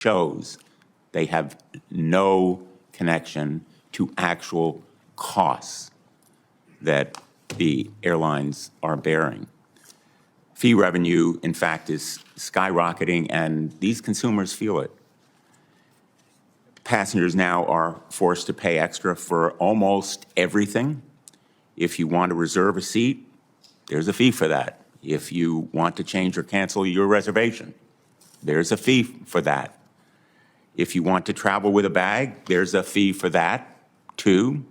shows they have no connection to actual costs that the airlines are bearing. Fee revenue, in fact, is skyrocketing, and these consumers feel it. Passengers now are forced to pay extra for almost everything. If you want to reserve a seat, there's a fee for that. If you want to change or cancel your reservation, there's a fee for that. If you want to travel with a bag, there's a fee for that, too.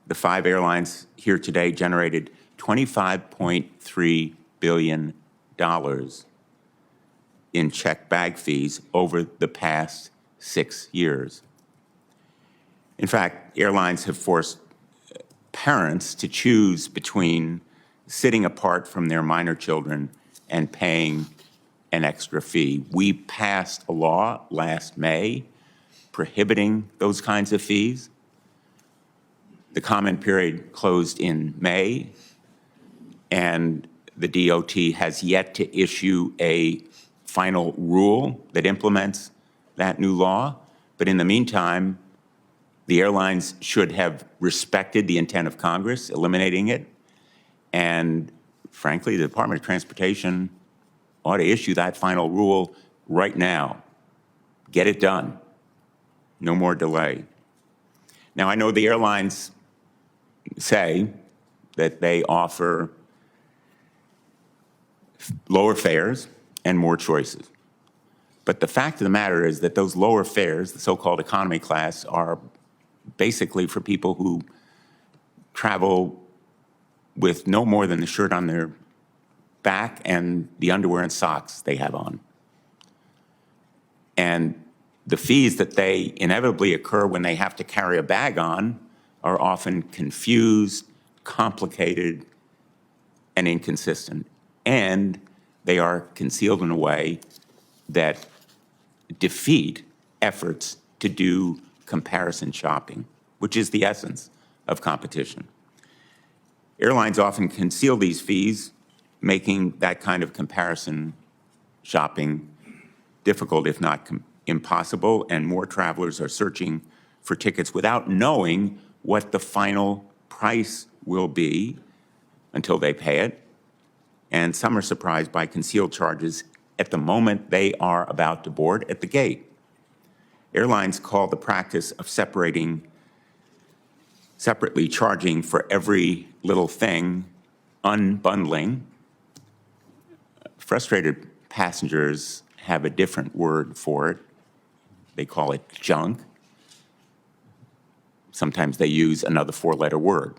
The 5 airlines here today generated $25.3 billion in checked bag fees over the past 6 years. In fact, airlines have forced parents to choose between sitting apart from their minor children and paying an extra fee. We passed a law last May prohibiting those kinds of fees. The comment period closed in May, and the DOT has yet to issue a final rule that implements that new law. But in the meantime, the airlines should have respected the intent of Congress, eliminating it. And frankly, the Department of Transportation ought to issue that final rule right now. Get it done. No more delay. Now, I know the airlines say that they offer lower fares and more choices. But the fact of the matter is that those lower fares, the so-called economy class, are basically for people who travel with no more than the shirt on their back and the underwear and socks they have on. And the fees that they inevitably occur when they have to carry a bag on are often confused, complicated, and inconsistent. And they are concealed in a way that defeat efforts to do comparison shopping, which is the essence of competition. Airlines often conceal these fees, making that kind of comparison shopping difficult, if not impossible, and more travelers are searching for tickets without knowing what the final price will be until they pay it. And some are surprised by concealed charges at the moment they are about to board at the gate. Airlines call the practice of separately charging for every little thing unbundling. Frustrated passengers have a different word for it. They call it junk. Sometimes they use another 4-letter word.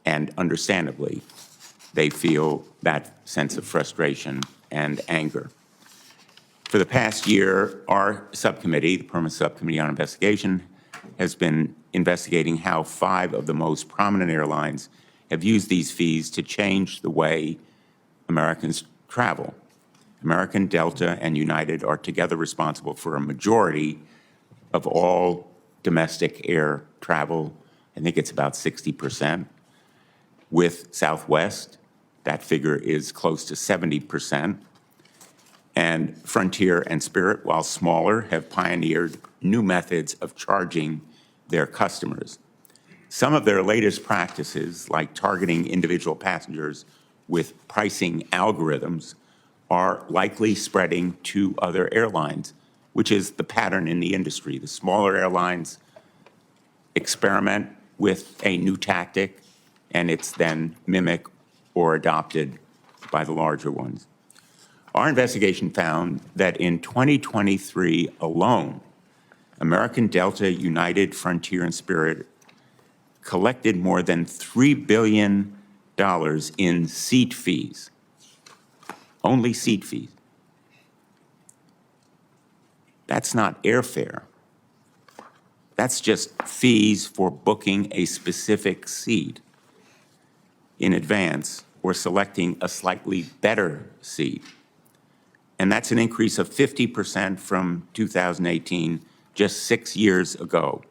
And understandably, they feel that sense of frustration and anger. For the past year, our subcommittee, the Permanent Subcommittee on Investigation, has been investigating how 5 of the most prominent airlines have used these fees to change the way Americans travel. American, Delta, and United are together responsible for a majority of all domestic air travel. I think it's about 60%. With Southwest, that figure is close to 70%. And Frontier and Spirit, while smaller, have pioneered new methods of charging their customers. Some of their latest practices, like targeting individual passengers with pricing algorithms, are likely spreading to other airlines, which is the pattern in the industry. The smaller airlines experiment with a new tactic, and it's then mimicked or adopted by the larger ones. Our investigation found that in 2023 alone, American, Delta, United, Frontier, and Spirit collected more than $3 billion in seat fees. Only seat fees. That's not airfare. That's just fees for booking a specific seat in advance or selecting a slightly better seat. And that's an increase of 50% from 2018, just 6 years ago.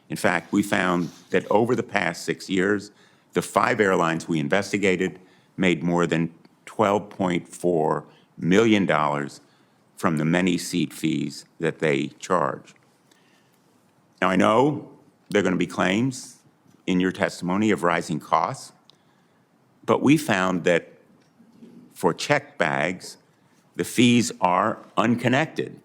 In fact, we found that over the past 6 years, the 5 airlines we investigated made more than $12.4 million from the many seat fees that they charge. Now, I know there are going to be claims in your testimony of rising costs, but we found that for checked bags, the fees are unconnected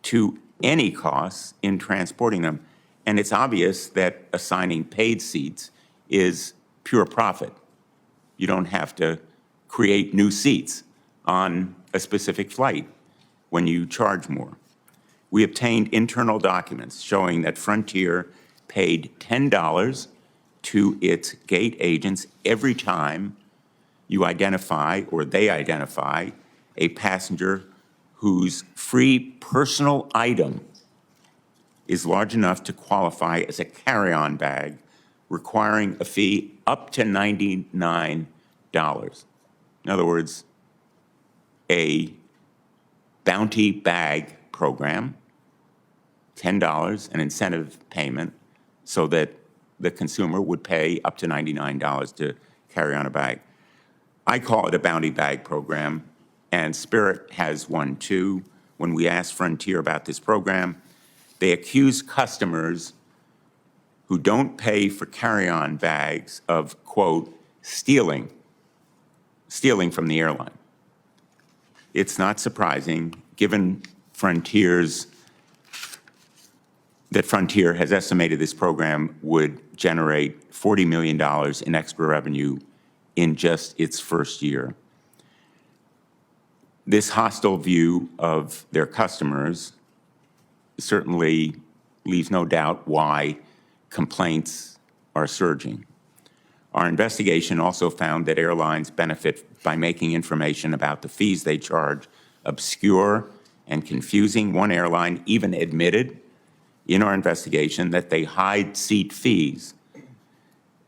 to any costs in transporting them. And it's obvious that assigning paid seats is pure profit. You don't have to create new seats on a specific flight when you charge more. We obtained internal documents showing that Frontier paid $10 to its gate agents every time you identify or they identify a passenger whose free personal item is large enough to qualify as a carry-on bag, requiring a fee up to $99. In other words, a bounty bag program, $10, an incentive payment, so that the consumer would pay up to $99 to carry on a bag. I call it a bounty bag program, and Spirit has one too. When we asked Frontier about this program, they accuse customers who don't pay for carry-on bags of, quote, stealing from the airline. It's not surprising, given that Frontier has estimated this program would generate $40 million in extra revenue in just its first year. This hostile view of their customers certainly leaves no doubt why complaints are surging. Our investigation also found that airlines benefit by making information about the fees they charge obscure and confusing. One airline even admitted in our investigation that they hide seat fees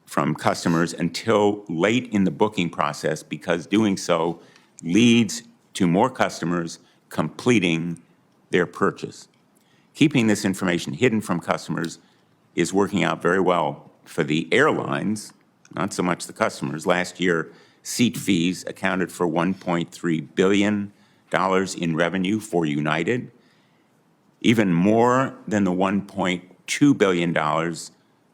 from customers until late in the booking process, because doing so leads to more customers completing their purchase. Keeping this information hidden from customers is working out very well for the airlines, not so much the customers. Last year, seat fees accounted for $1.3 billion in revenue for United, even more than the $1.2 billion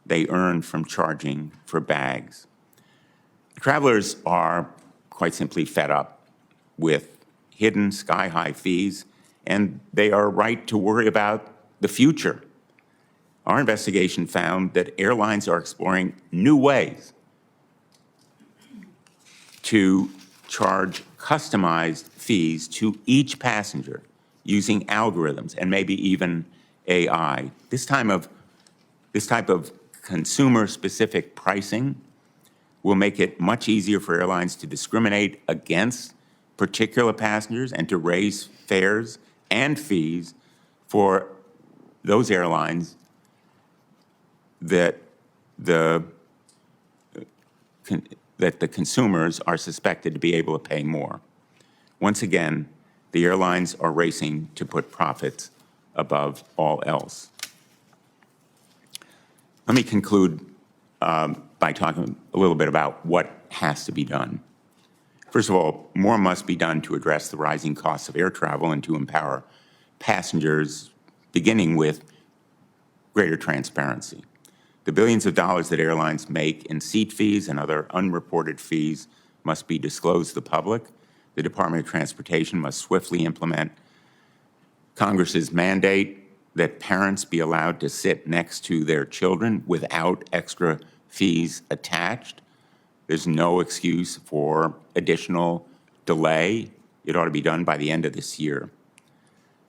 they earned from charging for bags. Travelers are quite simply fed up with hidden sky-high fees, and they are right to worry about the future. Our investigation found that airlines are exploring new ways to charge customized fees to each passenger using algorithms and maybe even AI. This type of consumer-specific pricing will make it much easier for airlines to discriminate against particular passengers and to raise fares and fees for those airlines that the consumers are suspected to be able to pay more. Once again, the airlines are racing to put profits above all else. Let me conclude by talking a little bit about what has to be done. First of all, more must be done to address the rising costs of air travel and to empower passengers, beginning with greater transparency. The billions of dollars that airlines make in seat fees and other unreported fees must be disclosed to the public. The Department of Transportation must swiftly implement Congress's mandate that parents be allowed to sit next to their children without extra fees attached. There's no excuse for additional delay. It ought to be done by the end of this year.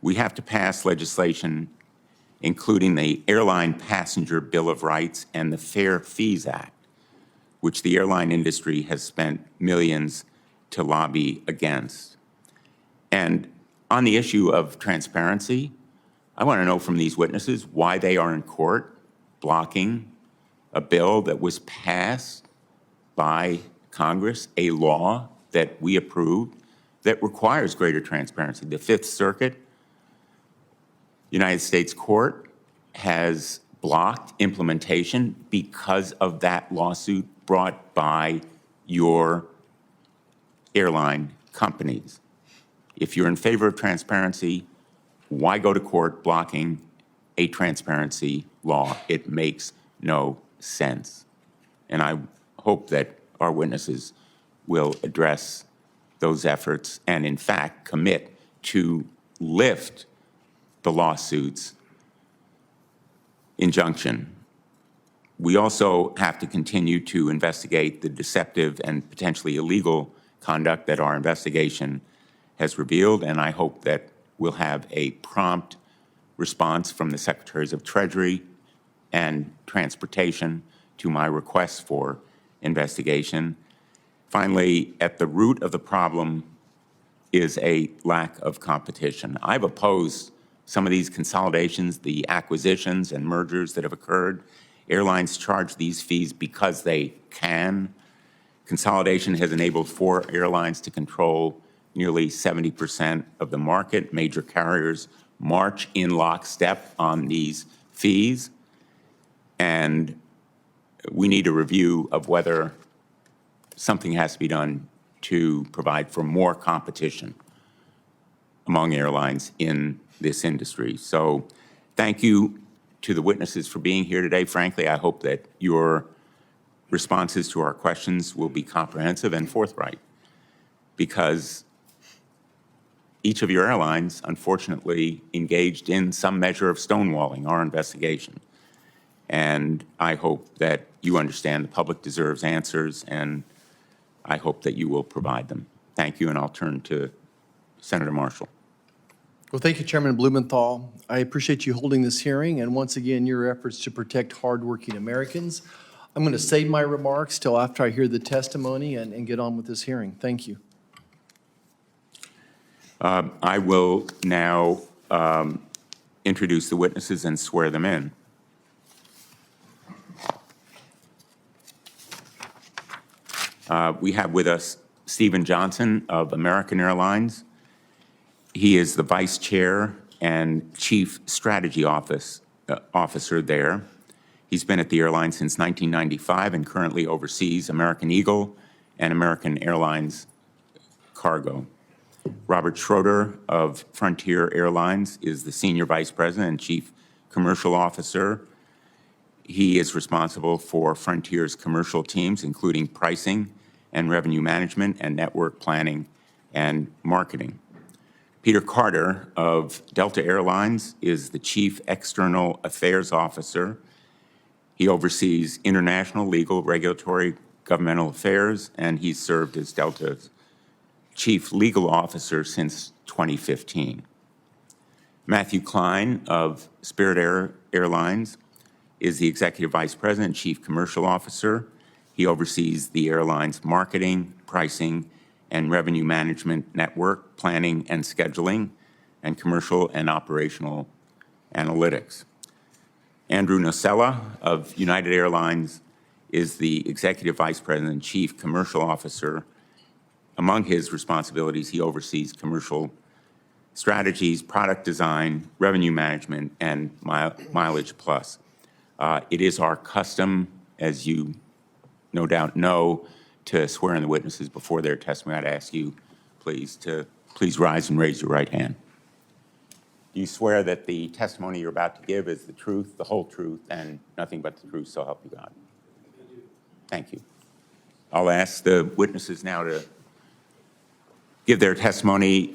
We have to pass legislation including the Airline Passenger Bill of Rights and the Fair Fees Act, which the airline industry has spent millions to lobby against. And on the issue of transparency, I want to know from these witnesses why they are in court blocking a bill that was passed by Congress, a law that we approved that requires greater transparency. The Fifth Circuit United States Court has blocked implementation because of that lawsuit brought by your airline companies. If you're in favor of transparency, why go to court blocking a transparency law? It makes no sense. And I hope that our witnesses will address those efforts and, in fact, commit to lift the lawsuit's injunction. We also have to continue to investigate the deceptive and potentially illegal conduct that our investigation has revealed, and I hope that we'll have a prompt response from the Secretaries of Treasury and Transportation to my requests for investigation. Finally, at the root of the problem is a lack of competition. I've opposed some of these consolidations, the acquisitions and mergers that have occurred. Airlines charge these fees because they can. Consolidation has enabled 4 airlines to control nearly 70% of the market. Major carriers march in lockstep on these fees. And we need a review of whether something has to be done to provide for more competition among airlines in this industry. So thank you to the witnesses for being here today. Frankly, I hope that your responses to our questions will be comprehensive and forthright, because each of your airlines, unfortunately, engaged in some measure of stonewalling our investigation. And I hope that you understand the public deserves answers, and I hope that you will provide them. Thank you, and I'll turn to Senator Marshall. Well, thank you, Chairman Blumenthal. I appreciate you holding this hearing and, once again, your efforts to protect hardworking Americans. I'm going to save my remarks till after I hear the testimony and get on with this hearing. Thank you. I will now introduce the witnesses and swear them in. We have with us Stephen Johnson of American Airlines. He is the Vice Chair and Chief Strategy Officer there. He's been at the airline since 1995 and currently oversees American Eagle and American Airlines Cargo. Robert Schroeder of Frontier Airlines is the Senior Vice President and Chief Commercial Officer. He is responsible for Frontier's commercial teams, including pricing and revenue management and network planning and marketing. Peter Carter of Delta Airlines is the Chief External Affairs Officer. He oversees international, legal, regulatory, governmental affairs, and he's served as Delta's Chief Legal Officer since 2015. Matthew Klein of Spirit Airlines is the Executive Vice President and Chief Commercial Officer. He oversees the airline's marketing, pricing, and revenue management network, planning and scheduling, and commercial and operational analytics. Andrew Nocella of United Airlines is the Executive Vice President and Chief Commercial Officer. Among his responsibilities, he oversees commercial strategies, product design, revenue management, and Mileage Plus. It is our custom, as you no doubt know, to swear in the witnesses before their testimony. I'd ask you, please rise and raise your right hand. Do you swear that the testimony you're about to give is the truth, the whole truth, and nothing but the truth, so help you God? I do. Thank you. I'll ask the witnesses now to give their testimony,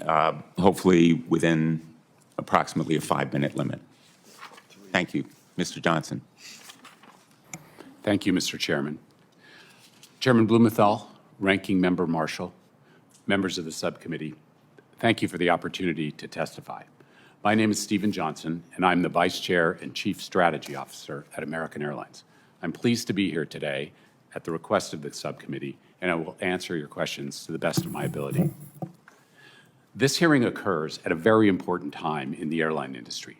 hopefully within approximately a 5-minute limit. Thank you. Mr. Johnson. Thank you, Mr. Chairman. Chairman Blumenthal, Ranking Member Marshall, members of the subcommittee, thank you for the opportunity to testify. My name is Stephen Johnson, and I'm the Vice Chair and Chief Strategy Officer at American Airlines. I'm pleased to be here today at the request of the subcommittee, and I will answer your questions to the best of my ability. This hearing occurs at a very important time in the airline industry,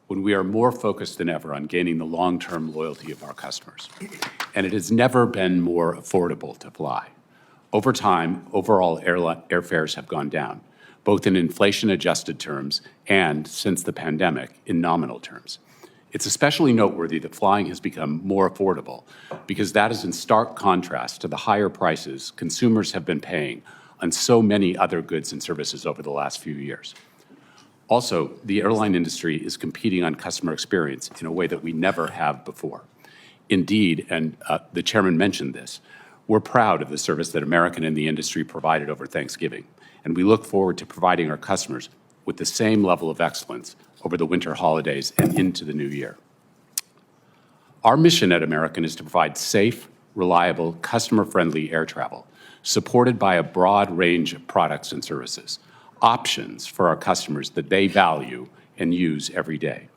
when we are more focused than ever on gaining the long-term loyalty of our customers. And it has never been more affordable to fly. Over time, overall airfares have gone down, both in inflation-adjusted terms and, since the pandemic, in nominal terms. It's especially noteworthy that flying has become more affordable because that is in stark contrast to the higher prices consumers have been paying on so many other goods and services over the last few years. Also, the airline industry is competing on customer experience in a way that we never have before. Indeed, and the chairman mentioned this, we're proud of the service that American and the industry provided over Thanksgiving, and we look forward to providing our customers with the same level of excellence over the winter holidays and into the new year. Our mission at American is to provide safe, reliable, customer-friendly air travel, supported by a broad range of products and services, options for our customers that they value and use every day.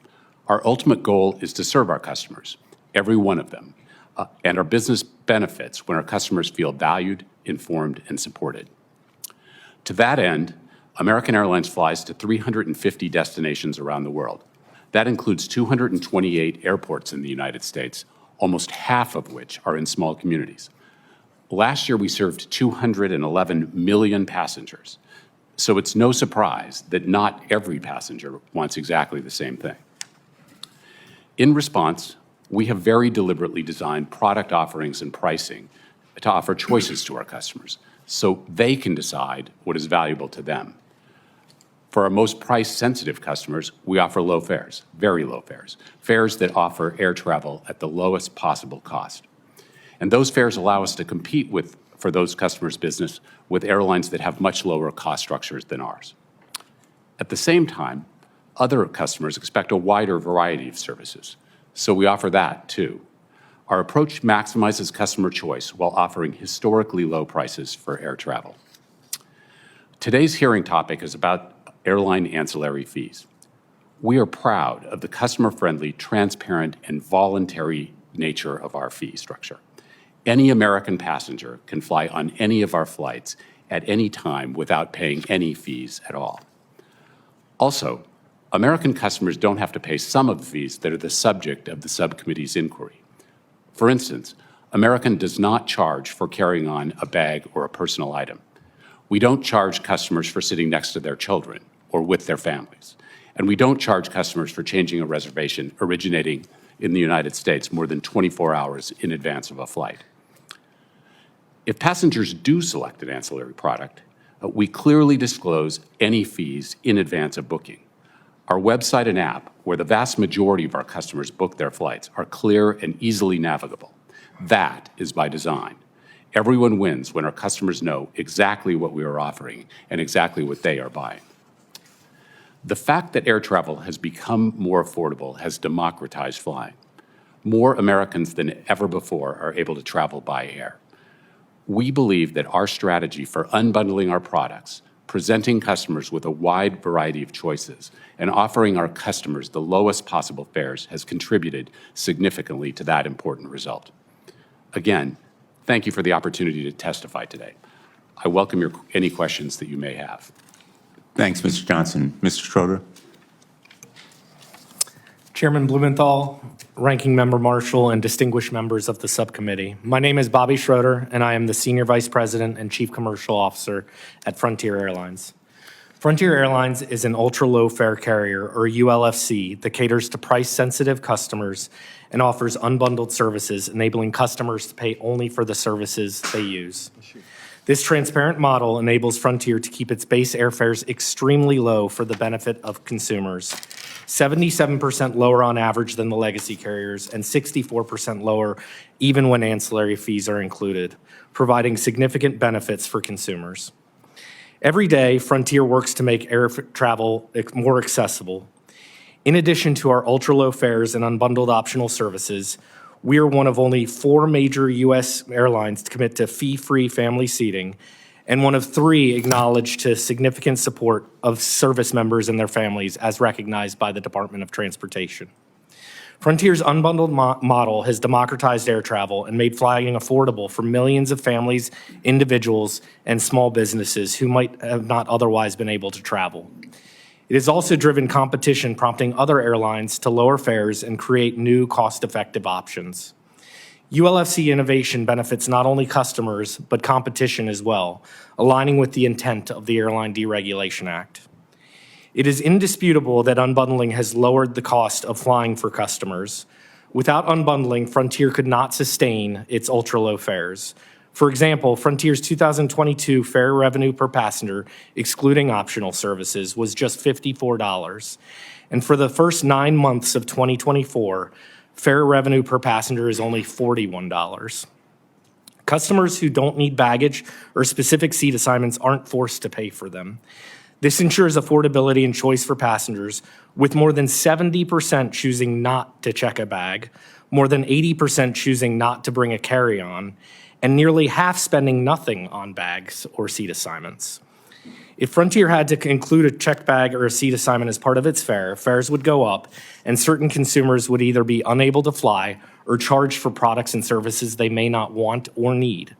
Our ultimate goal is to serve our customers, every one of them, and our business benefits when our customers feel valued, informed, and supported. To that end, American Airlines flies to 350 destinations around the world. That includes 228 airports in the United States, almost half of which are in small communities. Last year, we served 211 million passengers. So it's no surprise that not every passenger wants exactly the same thing. In response, we have very deliberately designed product offerings and pricing to offer choices to our customers so they can decide what is valuable to them. For our most price-sensitive customers, we offer low fares, very low fares, fares that offer air travel at the lowest possible cost. And those fares allow us to compete for those customers' business with airlines that have much lower cost structures than ours. At the same time, other customers expect a wider variety of services, so we offer that too. Our approach maximizes customer choice while offering historically low prices for air travel. Today's hearing topic is about airline ancillary fees. We are proud of the customer-friendly, transparent, and voluntary nature of our fee structure. Any American passenger can fly on any of our flights at any time without paying any fees at all. Also, American customers don't have to pay some of the fees that are the subject of the subcommittee's inquiry. For instance, American does not charge for carrying on a bag or a personal item. We don't charge customers for sitting next to their children or with their families. And we don't charge customers for changing a reservation originating in the United States more than 24 hours in advance of a flight. If passengers do select an ancillary product, we clearly disclose any fees in advance of booking. Our website and app, where the vast majority of our customers book their flights, are clear and easily navigable. That is by design. Everyone wins when our customers know exactly what we are offering and exactly what they are buying. The fact that air travel has become more affordable has democratized flying. More Americans than ever before are able to travel by air. We believe that our strategy for unbundling our products, presenting customers with a wide variety of choices, and offering our customers the lowest possible fares has contributed significantly to that important result. Again, thank you for the opportunity to testify today. I welcome any questions that you may have. Thanks, Mr. Johnson. Mr. Schroeder? Chairman Blumenthal, Ranking Member Marshall, and distinguished members of the subcommittee. My name is Bobby Schroeder, and I am the Senior Vice President and Chief Commercial Officer at Frontier Airlines. Frontier Airlines is an ultra-low fare carrier, or ULFC, that caters to price-sensitive customers and offers unbundled services, enabling customers to pay only for the services they use. This transparent model enables Frontier to keep its base airfares extremely low for the benefit of consumers, 77% lower on average than the legacy carriers, and 64% lower even when ancillary fees are included, providing significant benefits for consumers. Every day, Frontier works to make air travel more accessible. In addition to our ultra-low fares and unbundled optional services, we are one of only 4 major U.S. airlines to commit to fee-free family seating, and one of 3 acknowledged to significant support of service members and their families as recognized by the Department of Transportation. Frontier's unbundled model has democratized air travel and made flying affordable for millions of families, individuals, and small businesses who might have not otherwise been able to travel. It has also driven competition, prompting other airlines to lower fares and create new cost-effective options. ULFC innovation benefits not only customers, but competition as well, aligning with the intent of the Airline Deregulation Act. It is indisputable that unbundling has lowered the cost of flying for customers. Without unbundling, Frontier could not sustain its ultra-low fares. For example, Frontier's 2022 fare revenue per passenger, excluding optional services, was just $54. And for the first 9 months of 2024, fare revenue per passenger is only $41. Customers who don't need baggage or specific seat assignments aren't forced to pay for them. This ensures affordability and choice for passengers, with more than 70% choosing not to check a bag, more than 80% choosing not to bring a carry-on, and nearly half spending nothing on bags or seat assignments. If Frontier had to include a checked bag or a seat assignment as part of its fare, fares would go up, and certain consumers would either be unable to fly or charged for products and services they may not want or need.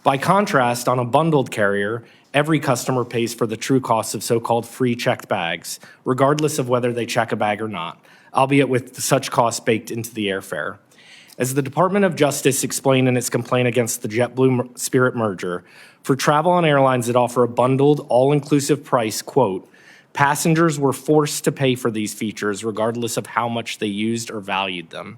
By contrast, on a bundled carrier, every customer pays for the true cost of so-called free checked bags, regardless of whether they check a bag or not, albeit with such costs baked into the airfare. As the Department of Justice explained in its complaint against the JetBlue-Spirit merger, for travel on airlines that offer a bundled, all-inclusive price, quote, passengers were forced to pay for these features regardless of how much they used or valued them.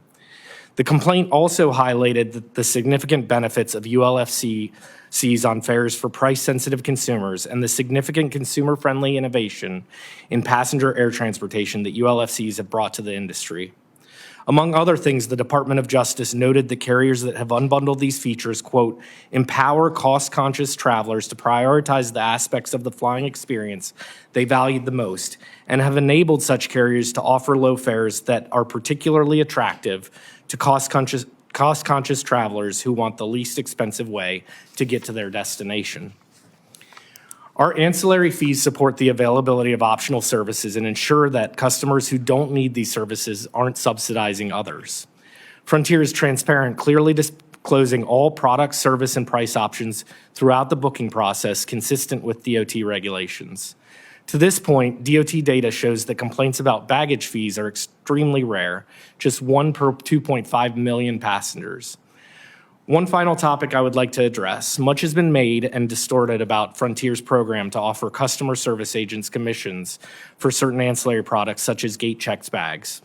The complaint also highlighted the significant benefits of ULFCs on fares for price-sensitive consumers and the significant consumer-friendly innovation in passenger air transportation that ULFCs have brought to the industry. Among other things, the Department of Justice noted that carriers that have unbundled these features, quote, empower cost-conscious travelers to prioritize the aspects of the flying experience they valued the most, and have enabled such carriers to offer low fares that are particularly attractive to cost-conscious travelers who want the least expensive way to get to their destination. Our ancillary fees support the availability of optional services and ensure that customers who don't need these services aren't subsidizing others. Frontier is transparent, clearly disclosing all product, service, and price options throughout the booking process, consistent with DOT regulations. To this point, DOT data shows that complaints about baggage fees are extremely rare, just 1 per 2.5 million passengers. One final topic I would like to address. Much has been made and distorted about Frontier's program to offer customer service agents commissions for certain ancillary products such as gate-checked bags.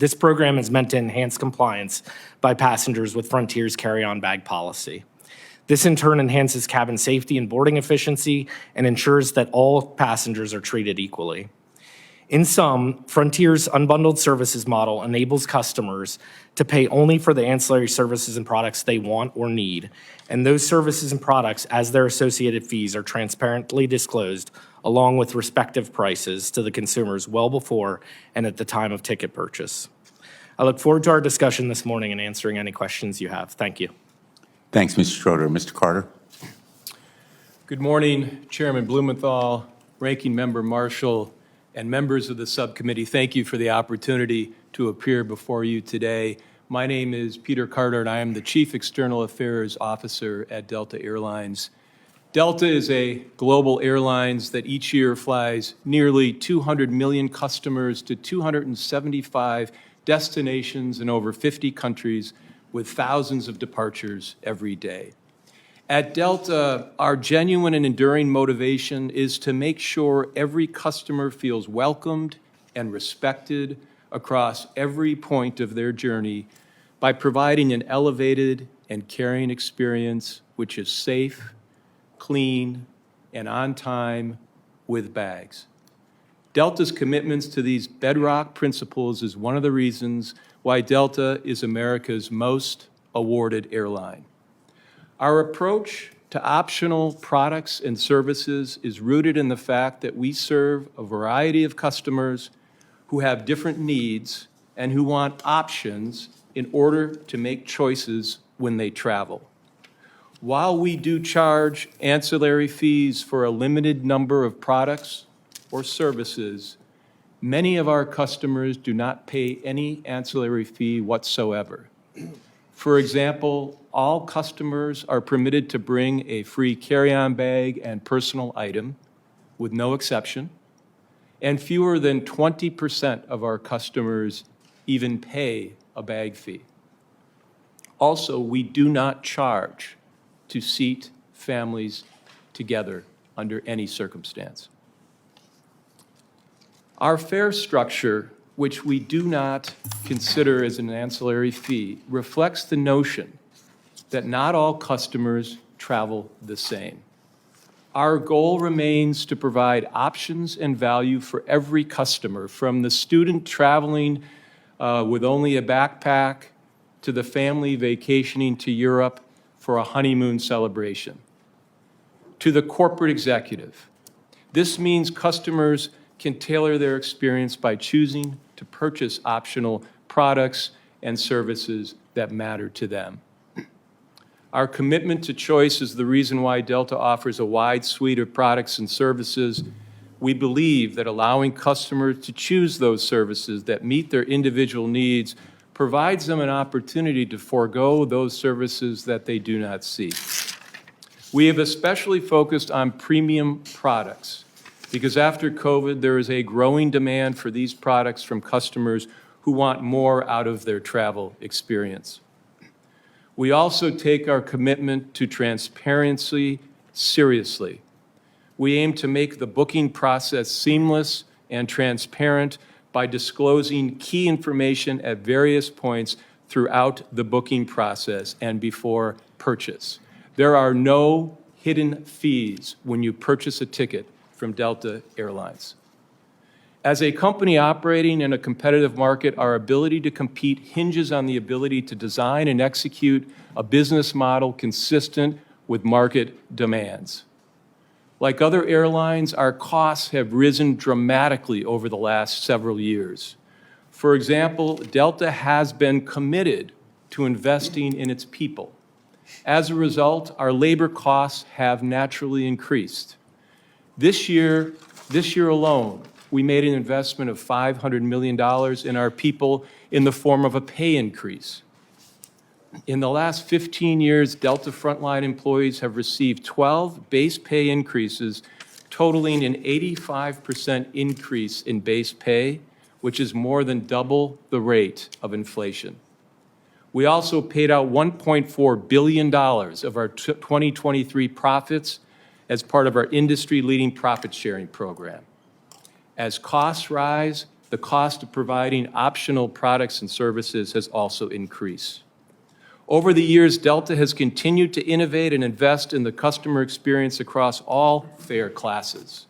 This program is meant to enhance compliance by passengers with Frontier's carry-on bag policy. This in turn enhances cabin safety and boarding efficiency and ensures that all passengers are treated equally. In sum, Frontier's unbundled services model enables customers to pay only for the ancillary services and products they want or need, and those services and products, as their associated fees, are transparently disclosed along with respective prices to the consumers well before and at the time of ticket purchase. I look forward to our discussion this morning and answering any questions you have. Thank you. Thanks, Mr. Schroeder. Mr. Carter? Good morning, Chairman Blumenthal, Ranking Member Marshall, and members of the subcommittee. Thank you for the opportunity to appear before you today. My name is Peter Carter, and I am the Chief External Affairs Officer at Delta Airlines. Delta is a global airline that each year flies nearly 200 million customers to 275 destinations in over 50 countries with thousands of departures every day. At Delta, our genuine and enduring motivation is to make sure every customer feels welcomed and respected across every point of their journey by providing an elevated and caring experience which is safe, clean, and on time with bags. Delta's commitments to these bedrock principles is one of the reasons why Delta is America's most awarded airline. Our approach to optional products and services is rooted in the fact that we serve a variety of customers who have different needs and who want options in order to make choices when they travel. While we do charge ancillary fees for a limited number of products or services, many of our customers do not pay any ancillary fee whatsoever. For example, all customers are permitted to bring a free carry-on bag and personal item, with no exception, and fewer than 20% of our customers even pay a bag fee. Also, we do not charge to seat families together under any circumstance. Our fare structure, which we do not consider as an ancillary fee, reflects the notion that not all customers travel the same. Our goal remains to provide options and value for every customer, from the student traveling with only a backpack to the family vacationing to Europe for a honeymoon celebration, to the corporate executive. This means customers can tailor their experience by choosing to purchase optional products and services that matter to them. Our commitment to choice is the reason why Delta offers a wide suite of products and services. We believe that allowing customers to choose those services that meet their individual needs provides them an opportunity to forego those services that they do not seek. We have especially focused on premium products because after COVID, there is a growing demand for these products from customers who want more out of their travel experience. We also take our commitment to transparency seriously. We aim to make the booking process seamless and transparent by disclosing key information at various points throughout the booking process and before purchase. There are no hidden fees when you purchase a ticket from Delta Airlines. As a company operating in a competitive market, our ability to compete hinges on the ability to design and execute a business model consistent with market demands. Like other airlines, our costs have risen dramatically over the last several years. For example, Delta has been committed to investing in its people. As a result, our labor costs have naturally increased. This year alone, we made an investment of $500 million in our people in the form of a pay increase. In the last 15 years, Delta frontline employees have received 12 base pay increases, totaling an 85% increase in base pay, which is more than double the rate of inflation. We also paid out $1.4 billion of our 2023 profits as part of our industry-leading profit-sharing program. As costs rise, the cost of providing optional products and services has also increased. Over the years, Delta has continued to innovate and invest in the customer experience across all fare classes.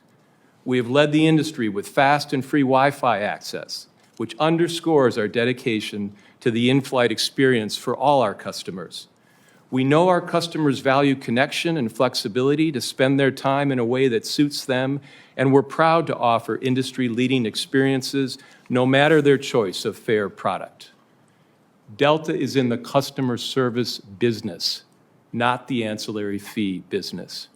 We have led the industry with fast and free Wi-Fi access, which underscores our dedication to the in-flight experience for all our customers. We know our customers value connection and flexibility to spend their time in a way that suits them, and we're proud to offer industry-leading experiences no matter their choice of fare product. Delta is in the customer service business, not the ancillary fee business.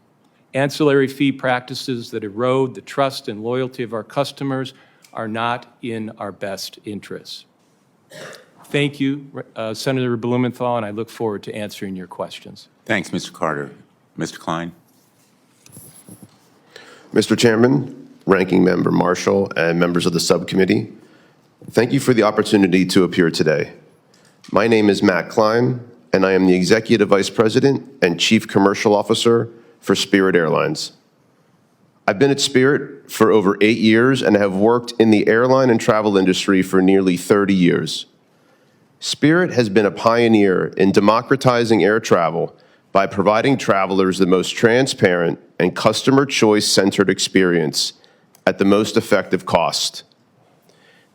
Ancillary fee practices that erode the trust and loyalty of our customers are not in our best interests. Thank you, Senator Blumenthal, and I look forward to answering your questions. Thanks, Mr. Carter. Mr. Klein? Mr. Chairman, Ranking Member Marshall, and members of the subcommittee, thank you for the opportunity to appear today. My name is Matt Klein, and I am the Executive Vice President and Chief Commercial Officer for Spirit Airlines. I've been at Spirit for over 8 years and have worked in the airline and travel industry for nearly 30 years. Spirit has been a pioneer in democratizing air travel by providing travelers the most transparent and customer choice-centered experience at the most effective cost.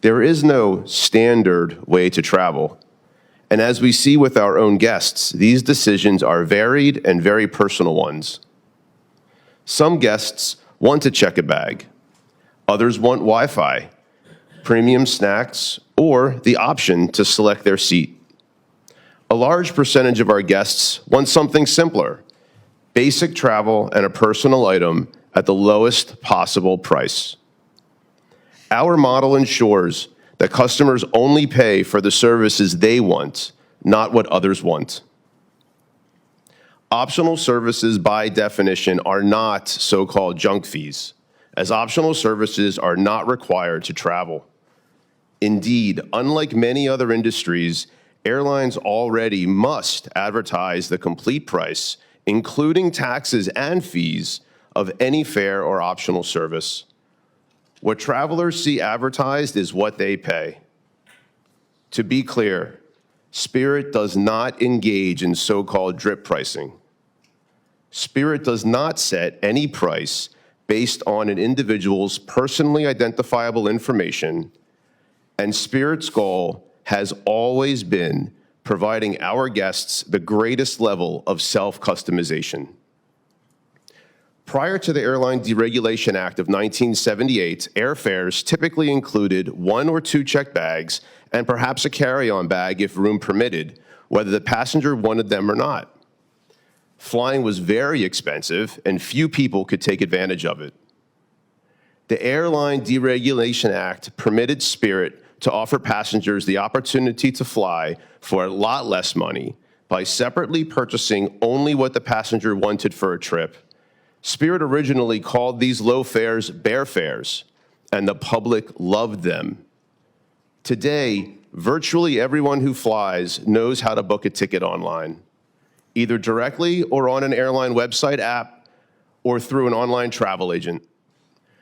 There is no standard way to travel, and as we see with our own guests, these decisions are varied and very personal ones. Some guests want to check a bag. Others want Wi-Fi, premium snacks, or the option to select their seat. A large percentage of our guests want something simpler, basic travel and a personal item at the lowest possible price. Our model ensures that customers only pay for the services they want, not what others want. Optional services, by definition, are not so-called junk fees, as optional services are not required to travel. Indeed, unlike many other industries, airlines already must advertise the complete price, including taxes and fees, of any fare or optional service. What travelers see advertised is what they pay. To be clear, Spirit does not engage in so-called drip pricing. Spirit does not set any price based on an individual's personally identifiable information, and Spirit's goal has always been providing our guests the greatest level of self-customization. Prior to the Airline Deregulation Act of 1978, airfares typically included 1 or 2 checked bags and perhaps a carry-on bag if room permitted, whether the passenger wanted them or not. Flying was very expensive, and few people could take advantage of it. The Airline Deregulation Act permitted Spirit to offer passengers the opportunity to fly for a lot less money by separately purchasing only what the passenger wanted for a trip. Spirit originally called these low fares bear fares, and the public loved them. Today, virtually everyone who flies knows how to book a ticket online, either directly or on an airline website app or through an online travel agent.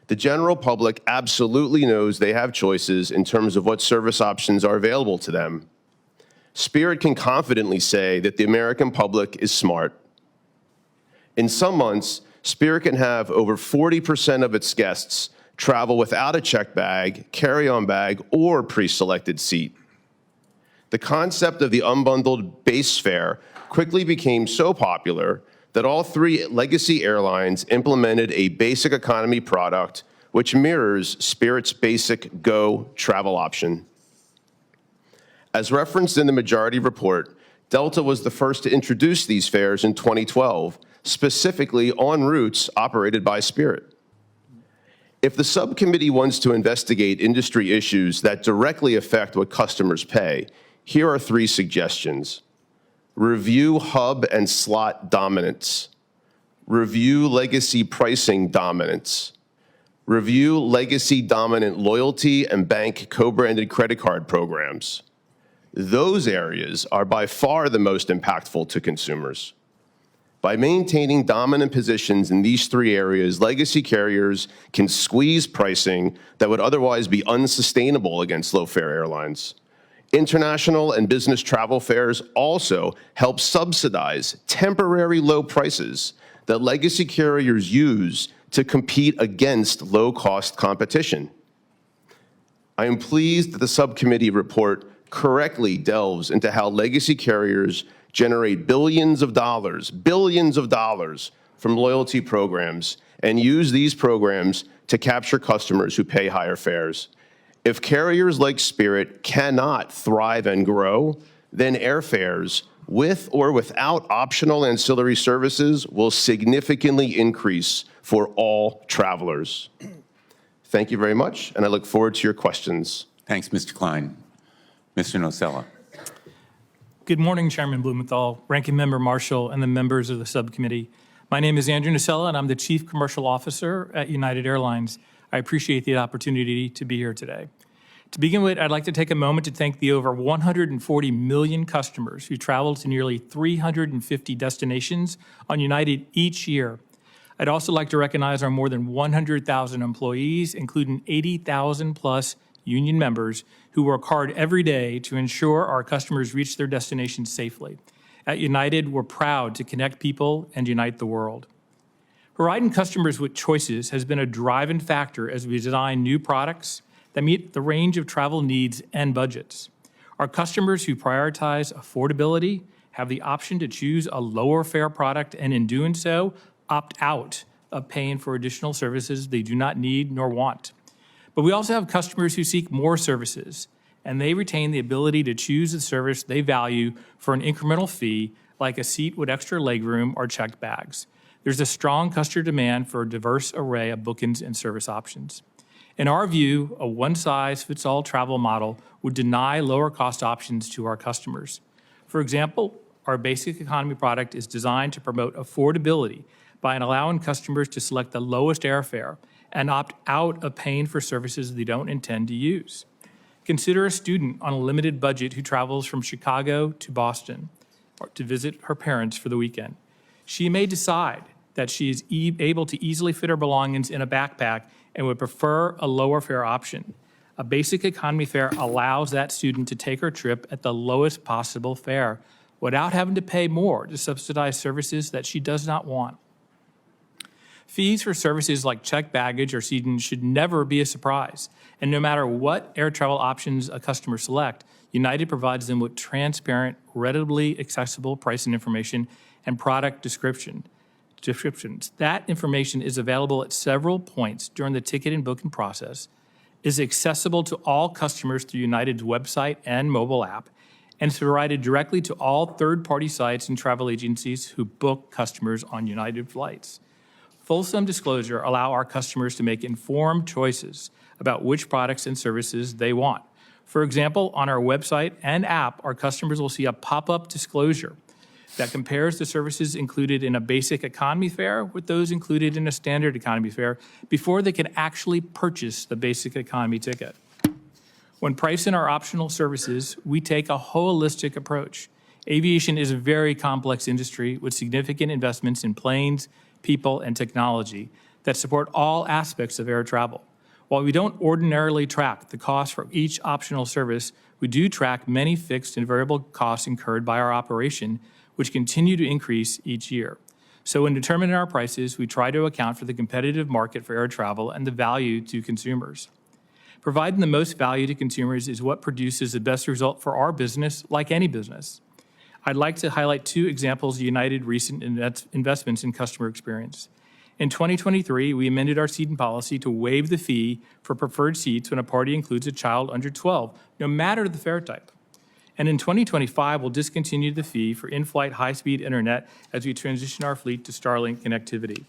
The general public absolutely knows they have choices in terms of what service options are available to them. Spirit can confidently say that the American public is smart. In some months, Spirit can have over 40% of its guests travel without a checked bag, carry-on bag, or pre-selected seat. The concept of the unbundled base fare quickly became so popular that all 3 legacy airlines implemented a basic economy product which mirrors Spirit's basic Go travel option. As referenced in the majority report, Delta was the first to introduce these fares in 2012, specifically on routes operated by Spirit. If the subcommittee wants to investigate industry issues that directly affect what customers pay, here are 3 suggestions. Review hub and slot dominance. Review legacy pricing dominance. Review legacy dominant loyalty and bank co-branded credit card programs. Those areas are by far the most impactful to consumers. By maintaining dominant positions in these 3 areas, legacy carriers can squeeze pricing that would otherwise be unsustainable against low-fare airlines. International and business travel fares also help subsidize temporary low prices that legacy carriers use to compete against low-cost competition. I am pleased that the subcommittee report correctly delves into how legacy carriers generate billions of dollars from loyalty programs and use these programs to capture customers who pay higher fares. If carriers like Spirit cannot thrive and grow, then airfares, with or without optional ancillary services, will significantly increase for all travelers. Thank you very much, and I look forward to your questions. Thanks, Mr. Klein. Mr. Nocella. Good morning, Chairman Blumenthal, Ranking Member Marshall, and the members of the subcommittee. My name is Andrew Nocella, and I'm the Chief Commercial Officer at United Airlines. I appreciate the opportunity to be here today. To begin with, I'd like to take a moment to thank the over 140 million customers who travel to nearly 350 destinations on United each year. I'd also like to recognize our more than 100,000 employees, including 80,000 plus union members who work hard every day to ensure our customers reach their destinations safely. At United, we're proud to connect people and unite the world. Providing customers with choices has been a driving factor as we design new products that meet the range of travel needs and budgets. Our customers who prioritize affordability have the option to choose a lower fare product and in doing so, opt out of paying for additional services they do not need nor want. But we also have customers who seek more services, and they retain the ability to choose the service they value for an incremental fee, like a seat with extra legroom or checked bags. There's a strong customer demand for a diverse array of bookings and service options. In our view, a one-size-fits-all travel model would deny lower-cost options to our customers. For example, our basic economy product is designed to promote affordability by allowing customers to select the lowest airfare and opt out of paying for services they don't intend to use. Consider a student on a limited budget who travels from Chicago to Boston or to visit her parents for the weekend. She may decide that she is able to easily fit her belongings in a backpack and would prefer a lower fare option. A basic economy fare allows that student to take her trip at the lowest possible fare without having to pay more to subsidize services that she does not want. Fees for services like checked baggage or seating should never be a surprise, and no matter what air travel options a customer select, United provides them with transparent, readily accessible pricing information and product descriptions. That information is available at several points during the ticket and booking process, is accessible to all customers through United's website and mobile app, and is provided directly to all third-party sites and travel agencies who book customers on United flights. Fulsome disclosure allow our customers to make informed choices about which products and services they want. For example, on our website and app, our customers will see a pop-up disclosure that compares the services included in a basic economy fare with those included in a standard economy fare before they can actually purchase the basic economy ticket. When pricing our optional services, we take a holistic approach. Aviation is a very complex industry with significant investments in planes, people, and technology that support all aspects of air travel. While we don't ordinarily track the cost for each optional service, we do track many fixed and variable costs incurred by our operation, which continue to increase each year. So in determining our prices, we try to account for the competitive market for air travel and the value to consumers. Providing the most value to consumers is what produces the best result for our business, like any business. I'd like to highlight two examples of United recent investments in customer experience. In 2023, we amended our seating policy to waive the fee for preferred seats when a party includes a child under 12, no matter the fare type. And in 2025, we'll discontinue the fee for in-flight high-speed internet as we transition our fleet to Starlink connectivity.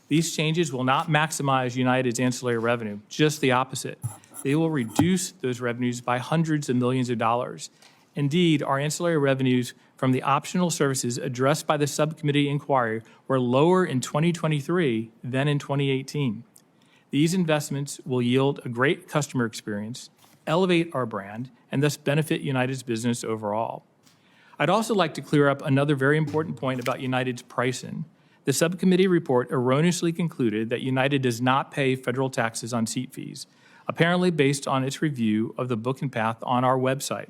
These changes will not maximize United's ancillary revenue, just the opposite. They will reduce those revenues by hundreds of millions of dollars. Indeed, our ancillary revenues from the optional services addressed by the subcommittee inquiry were lower in 2023 than in 2018. These investments will yield a great customer experience, elevate our brand, and thus benefit United's business overall. I'd also like to clear up another very important point about United's pricing. The subcommittee report erroneously concluded that United does not pay federal taxes on seat fees, apparently based on its review of the booking path on our website.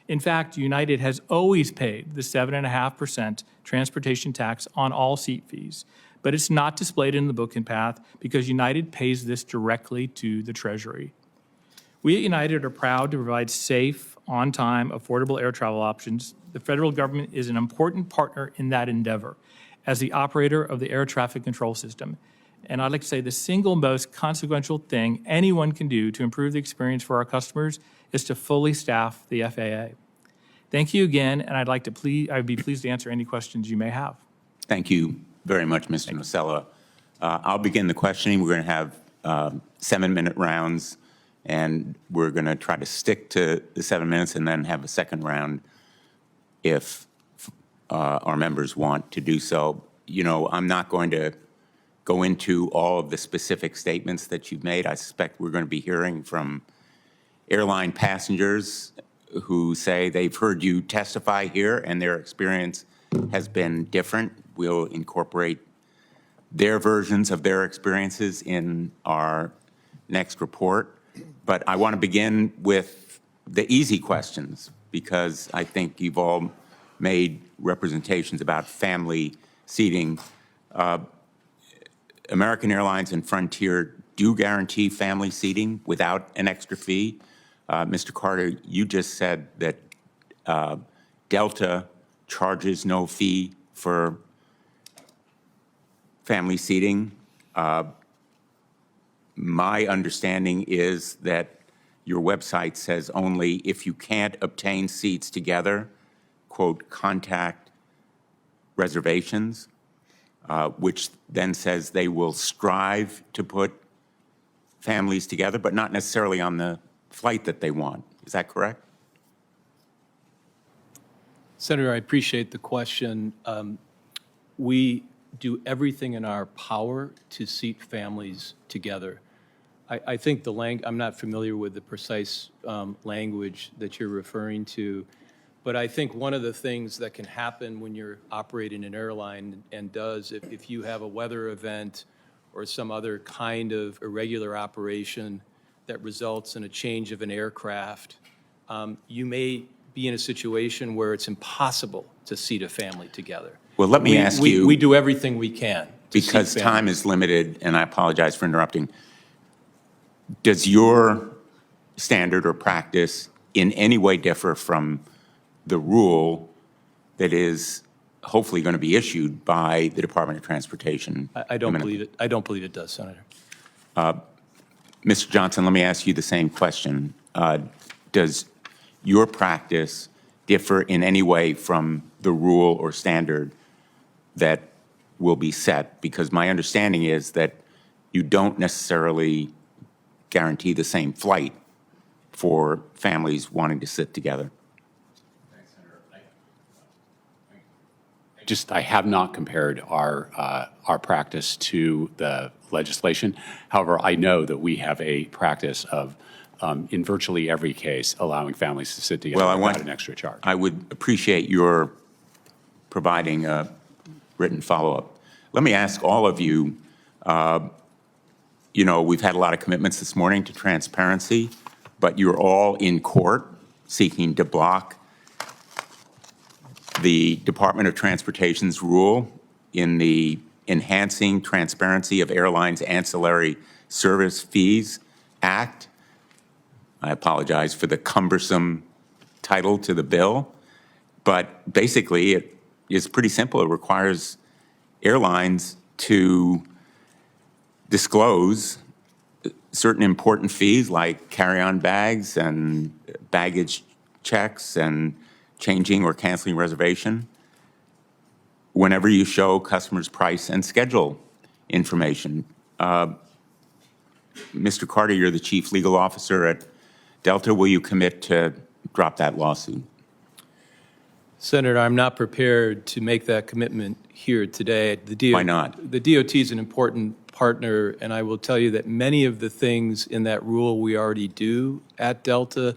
In fact, United has always paid the 7.5% transportation tax on all seat fees, but it's not displayed in the booking path because United pays this directly to the Treasury. We at United are proud to provide safe, on-time, affordable air travel options. The federal government is an important partner in that endeavor as the operator of the air traffic control system. And I'd like to say the single most consequential thing anyone can do to improve the experience for our customers is to fully staff the FAA. Thank you again, and I'd be pleased to answer any questions you may have. Thank you very much, Mr. Nocella. I'll begin the questioning. We're going to have 7-minute rounds, and we're going to try to stick to the 7 minutes and then have a second round if our members want to do so. You know, I'm not going to go into all of the specific statements that you've made. I suspect we're going to be hearing from airline passengers who say they've heard you testify here and their experience has been different. We'll incorporate their versions of their experiences in our next report. But I want to begin with the easy questions because I think you've all made representations about family seating. American Airlines and Frontier do guarantee family seating without an extra fee. Mr. Carter, you just said that Delta charges no fee for family seating. My understanding is that your website says only if you can't obtain seats together, quote, contact reservations, which then says they will strive to put families together, but not necessarily on the flight that they want. Is that correct? Senator, I appreciate the question. We do everything in our power to seat families together. I think I'm not familiar with the precise language that you're referring to, but I think one of the things that can happen when you're operating an airline and does, if you have a weather event or some other kind of irregular operation that results in a change of an aircraft, you may be in a situation where it's impossible to seat a family together. Well, let me ask you. We do everything we can to seat Because time families. is limited, and I apologize for interrupting, does your standard or practice in any way differ from the rule that is hopefully going to be issued by the Department of Transportation? I don't imminently? believe it. I don't believe it does, Senator. Mr. Johnson, let me ask you the same question. Does your practice differ in any way from the rule or standard that will be set? Because my understanding is that you don't necessarily guarantee the same flight for families wanting to sit together. I have not compared our practice to the legislation. However, I know that we have a practice of, in virtually every case, allowing families to sit together without an extra charge. I would appreciate your providing a written follow-up. Let me ask all of you, we've had a lot of commitments this morning to transparency, but you're all in court seeking to block the Department of Transportation's rule in the Enhancing Transparency of Airlines Ancillary Service Fees Act. I apologize for the cumbersome title to the bill, but basically it is pretty simple. It requires airlines to disclose certain important fees like carry-on bags and baggage checks and changing or canceling reservation whenever you show customers price and schedule information. Mr. Carter, you're the chief legal officer at Delta. Will you commit to drop that lawsuit? Senator, I'm not prepared to make that commitment here today. Why not? The DOT is an important partner, and I will tell you that many of the things in that rule we already do at Delta,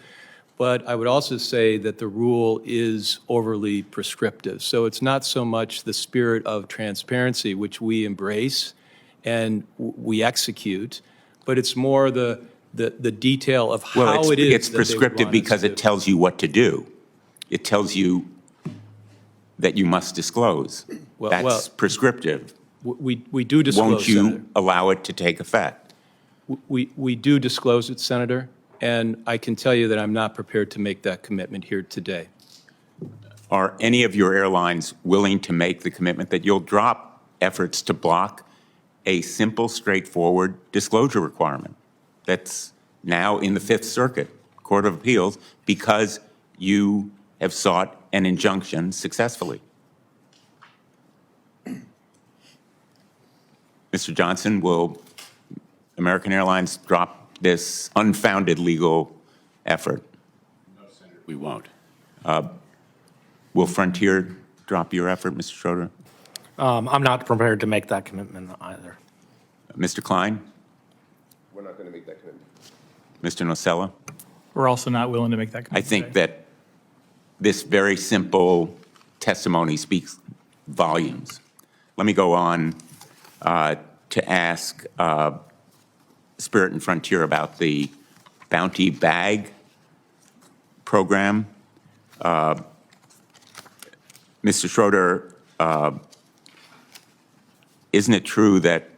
but I would also say that the rule is overly prescriptive. So it's not so much the spirit of transparency, which we embrace and we execute, but it's more the detail of how it is it's that they prescriptive want us because to. it tells you what to do. It tells you that you must disclose. That's prescriptive. We do disclose, Won't you Senator. allow it to take effect? We do disclose it, Senator, and I can tell you that I'm not prepared to make that commitment here today. Are any of your airlines willing to make the commitment that you'll drop efforts to block a simple, straightforward disclosure requirement that's now in the Fifth Circuit Court of Appeals because you have sought an injunction successfully? Mr. Johnson, will American Airlines drop this unfounded legal effort? No, Senator, we won't. Will Frontier drop your effort, Mr. Schroeder? I'm not prepared to make that commitment either. Mr. Klein? We're not going to make that commitment. Mr. Nocella? We're also not willing to make that I commitment think today. that this very simple testimony speaks volumes. Let me go on to ask Spirit and Frontier about the Bounty Bag program. Mr. Schroeder, isn't it true that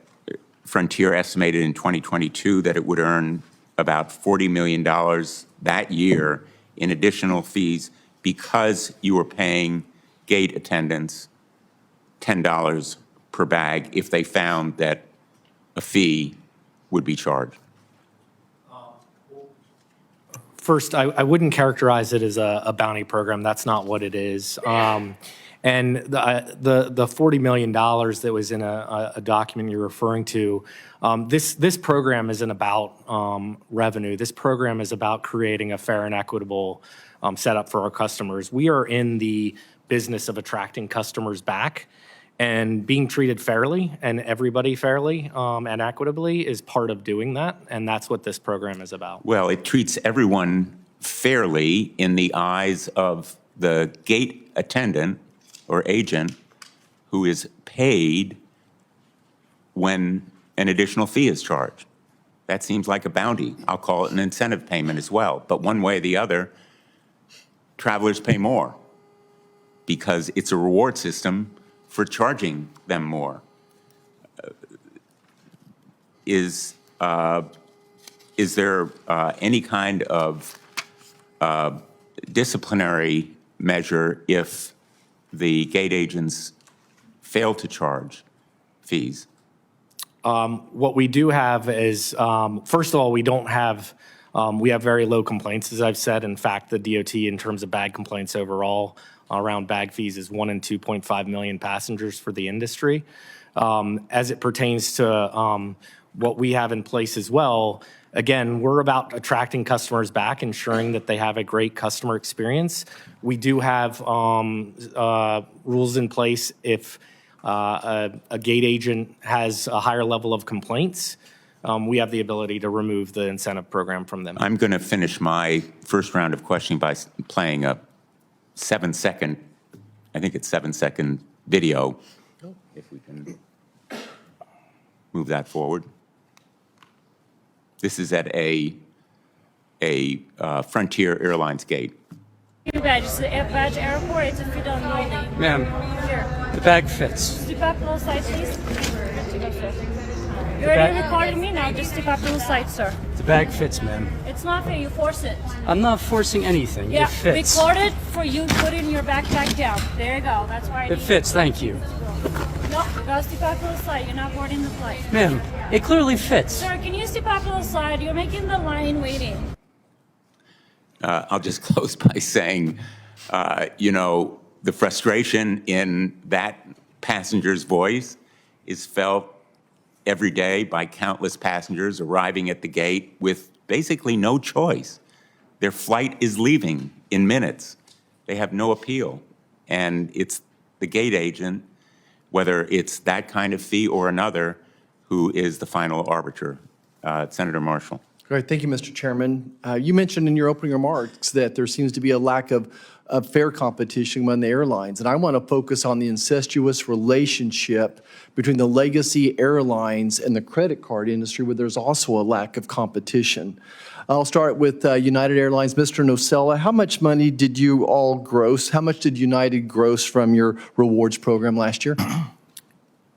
Frontier estimated in 2022 that it would earn about $40 million that year in additional fees because you were paying gate attendants $10 per bag if they found that a fee would be charged? First, I wouldn't characterize it as a bounty program. That's not what it is. And the $40 million that was in a document you're referring to, this program isn't about revenue. This program is about creating a fair and equitable setup for our customers. We are in the business of attracting customers back, and being treated fairly and everybody fairly and equitably is part of doing that, and that's what this program is about. Well, it treats everyone fairly in the eyes of the gate attendant or agent who is paid when an additional fee is charged. that seems like a bounty. I'll call it an incentive payment as well. But one way or the other, travelers pay more because it's a reward system for charging them more. Is there any kind of disciplinary measure if the gate agents fail to charge fees? What we do have is, first of all, we have very low complaints, as I've said. In fact, the DOT, in terms of bag complaints overall, around bag fees is 1 in 2.5 million passengers for the industry. As it pertains to what we have in place as well, again, we're about attracting customers back, ensuring that they have a great customer experience. We do have rules in place if a gate agent has a higher level of complaints. We have the ability to remove the incentive program from them. I'm going to finish my first round of questioning by playing a 7-second, I think it's 7-second video. If we can move that forward. This is at a Frontier Airlines gate. Your badge is at Badge Airport. It's a fit on only. Ma'am, Here. the bag fits. Step up a little side, please. You already recorded me now. Just step up a little side, sir. The bag fits, ma'am. It's not fair. You force it. I'm not forcing anything. Yeah, It fits. record it for you. Put it in your backpack down. There you go. That's why I It need fits, thank you. No, you gotta step up a little side. You're not boarding the flight. Ma'am, it clearly fits. Sir, can you step up a little side? You're making the line waiting. I'll just close by saying, the frustration in that passenger's voice is felt every day by countless passengers arriving at the gate with basically no choice. Their flight is leaving in minutes. They have no appeal. And it's the gate agent, whether it's that kind of fee or another, who is the final arbiter. Senator Marshall. Great, thank you, Mr. Chairman. You mentioned in your opening remarks that there seems to be a lack of fair competition among the airlines, and I want to focus on the incestuous relationship between the legacy airlines and the credit card industry, where there's also a lack of competition. I'll start with United Airlines. Mr. Nocella, how much money did you all gross? How much did United gross from your rewards program last year?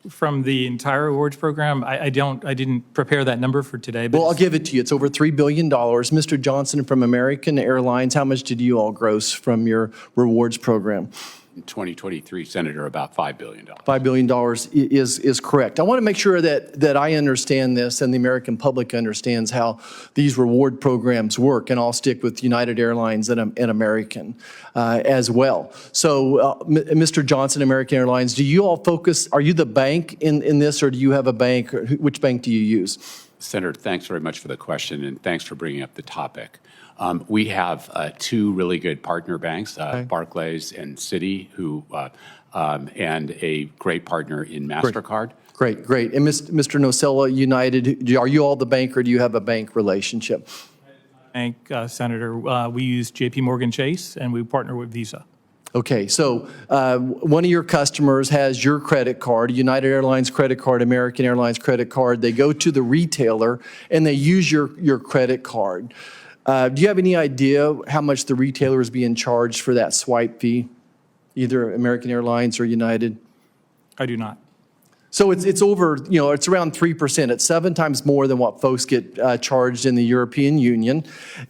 From the entire awards program, I didn't prepare that number for today, but Well, I'll give it to you. It's over $3 billion. Mr. Johnson from American Airlines, how much did you all gross from your rewards program? In 2023, Senator, about $5 billion. $5 billion is correct. I want to make sure that I understand this and the American public understands how these reward programs work, and I'll stick with United Airlines and American as well. So, Mr. Johnson, American Airlines, do you all focus, are you the bank in this, or do you have a bank? Or which bank do you use? Senator, thanks very much for the question, and thanks for bringing up the topic. We have two really good partner banks, Barclays and Citi, who and a great partner in MasterCard. Great. And Mr. Nocella, United, are you all the bank, or do you have a bank relationship? Bank, Senator, we use JP Morgan Chase, and we partner with Visa. Okay, so one of your customers has your credit card, United Airlines credit card, American Airlines credit card. They go to the retailer and they use your credit card. Do you have any idea how much the retailer is being charged for that swipe fee, either American Airlines or United? I do not. So it's over, it's around 3%. It's 7 times more than what folks get charged in the European Union.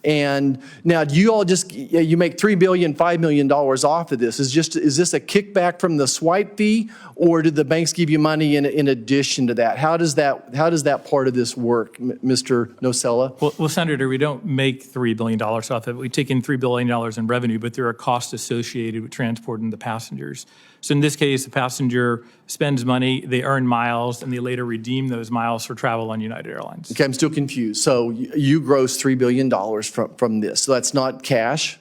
And now, do you all you make $3 billion, $5 million off of this? Is this a kickback from the swipe fee, or did the banks give you money in addition to that? How does that part of this work, Mr. Nocella? Well, Senator, we don't make $3 billion off of it. We take in $3 billion in revenue, but there are costs associated with transporting the passengers. So in this case, the passenger spends money, they earn miles, and they later redeem those miles for travel on United Airlines. Okay, I'm still confused. So you gross $3 billion from this. So that's not cash?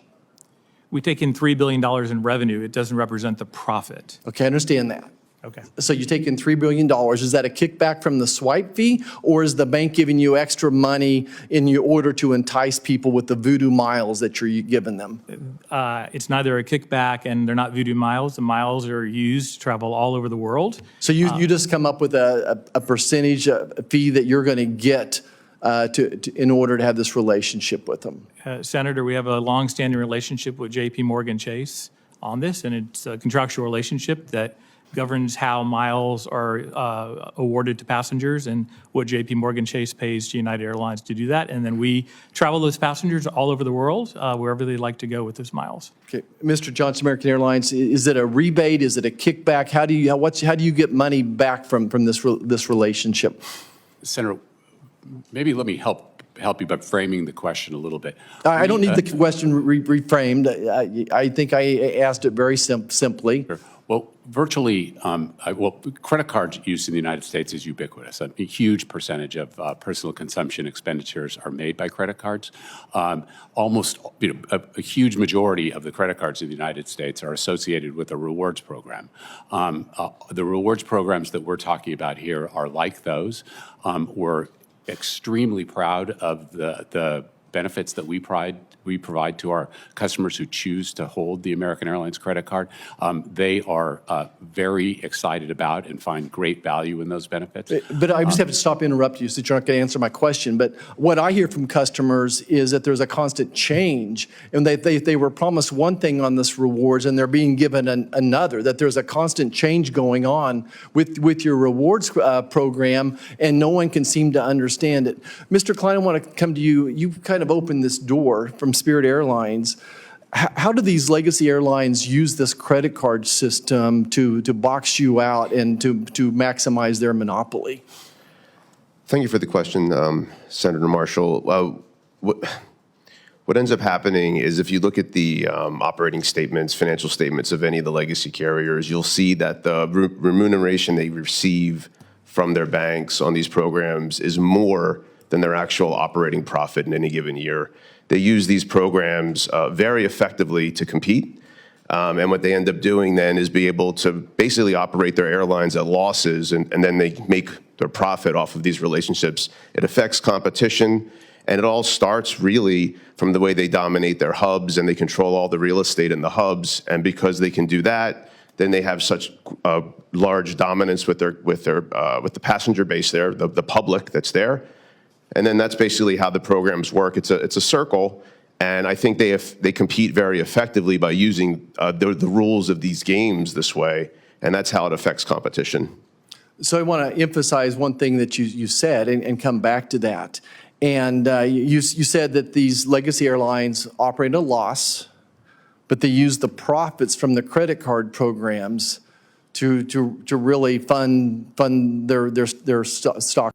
We take in $3 billion in revenue. It doesn't represent the profit. Okay, I understand that. Okay. So you take in $3 billion. Is that a kickback from the swipe fee, or is the bank giving you extra money in order to entice people with the voodoo miles that you're giving them? It's neither a kickback, and they're not voodoo miles. The miles are used to travel all over the world. So you just come up with a percentage a fee that you're going to get in order to have this relationship with them? Senator, we have a longstanding relationship with J.P. Morgan Chase on this, and it's a contractual relationship that governs how miles are awarded to passengers and what J.P. Morgan Chase pays to United Airlines to do that. And then we travel those passengers all over the world, wherever they'd like to go with those miles. Okay, Mr. Johnson, American Airlines, is it a rebate? Is it a kickback? How do you get money back from this relationship? Senator, maybe let me help you by framing the question a little bit. I don't need the question reframed. I think I asked it very simply. Well, virtually, credit card use in the United States is ubiquitous. A huge percentage of personal consumption expenditures are made by credit cards. Almost, a huge majority of the credit cards in the United States are associated with a rewards program. The rewards programs that we're talking about here are like those. We're extremely proud of the benefits that we provide to our customers who choose to hold the American Airlines credit card. They are very excited about and find great value in those benefits. But I just have to stop and interrupt you so you're not going to answer my question. But what I hear from customers is that there's a constant change, and they were promised one thing on this rewards, and they're being given another, that there's a constant change going on with your rewards program, and no one can seem to understand it. Mr. Klein, I want to come to you. You kind of opened this door from Spirit Airlines. How do these legacy airlines use this credit card system to box you out and to maximize their monopoly? Thank you for the question, Senator Marshall. What ends up happening is if you look at the operating statements, financial statements of any of the legacy carriers, you'll see that the remuneration they receive from their banks on these programs is more than their actual operating profit in any given year. They use these programs very effectively to compete. And what they end up doing then is be able to basically operate their airlines at losses, and then they make their profit off of these relationships. It affects competition, and it all starts really from the way they dominate their hubs and they control all the real estate in the hubs. And because they can do that, then they have such large dominance with the passenger base there, the public that's there. And then that's basically how the programs work. It's a circle, and I think they compete very effectively by using the rules of these games this way, and that's how it affects competition. So I want to emphasize one thing that you said and come back to that. And you said that these legacy airlines operate at a loss, but they use the profits from the credit card programs to really fund their stock.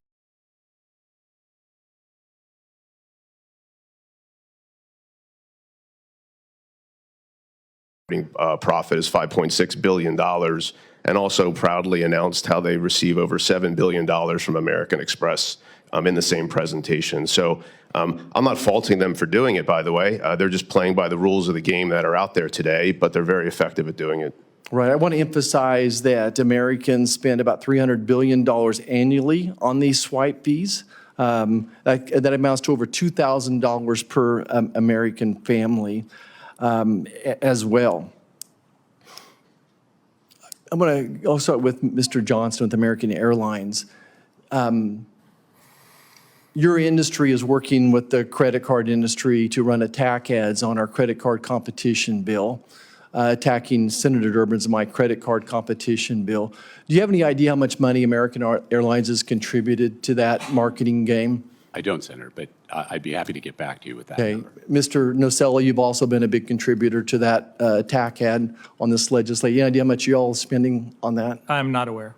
Profit is $5.6 billion, and also proudly announced how they receive over $7 billion from American Express in the same presentation. So I'm not faulting them for doing it, by the way. They're just playing by the rules of the game that are out there today, but they're very effective at doing it. Right. I want to emphasize that Americans spend about $300 billion annually on these swipe fees. That amounts to over $2,000 per American family. As well. I'm going to start with Mr. Johnston with American Airlines. Your industry is working with the credit card industry to run attack ads on our credit card competition bill, attacking Senator Durbin's My Credit Card Competition Bill. Do you have any idea how much money American Airlines has contributed to that marketing game? I don't, Senator, but I'd be happy to get back to you with that Okay. number. Mr. Nocella, you've also been a big contributor to that attack ad on this legislation. Any idea how much you all are spending on that? I'm not aware.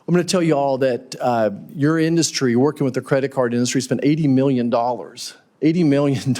I'm going to tell you all that your industry, working with the credit card industry, spent $80 million. $80 million,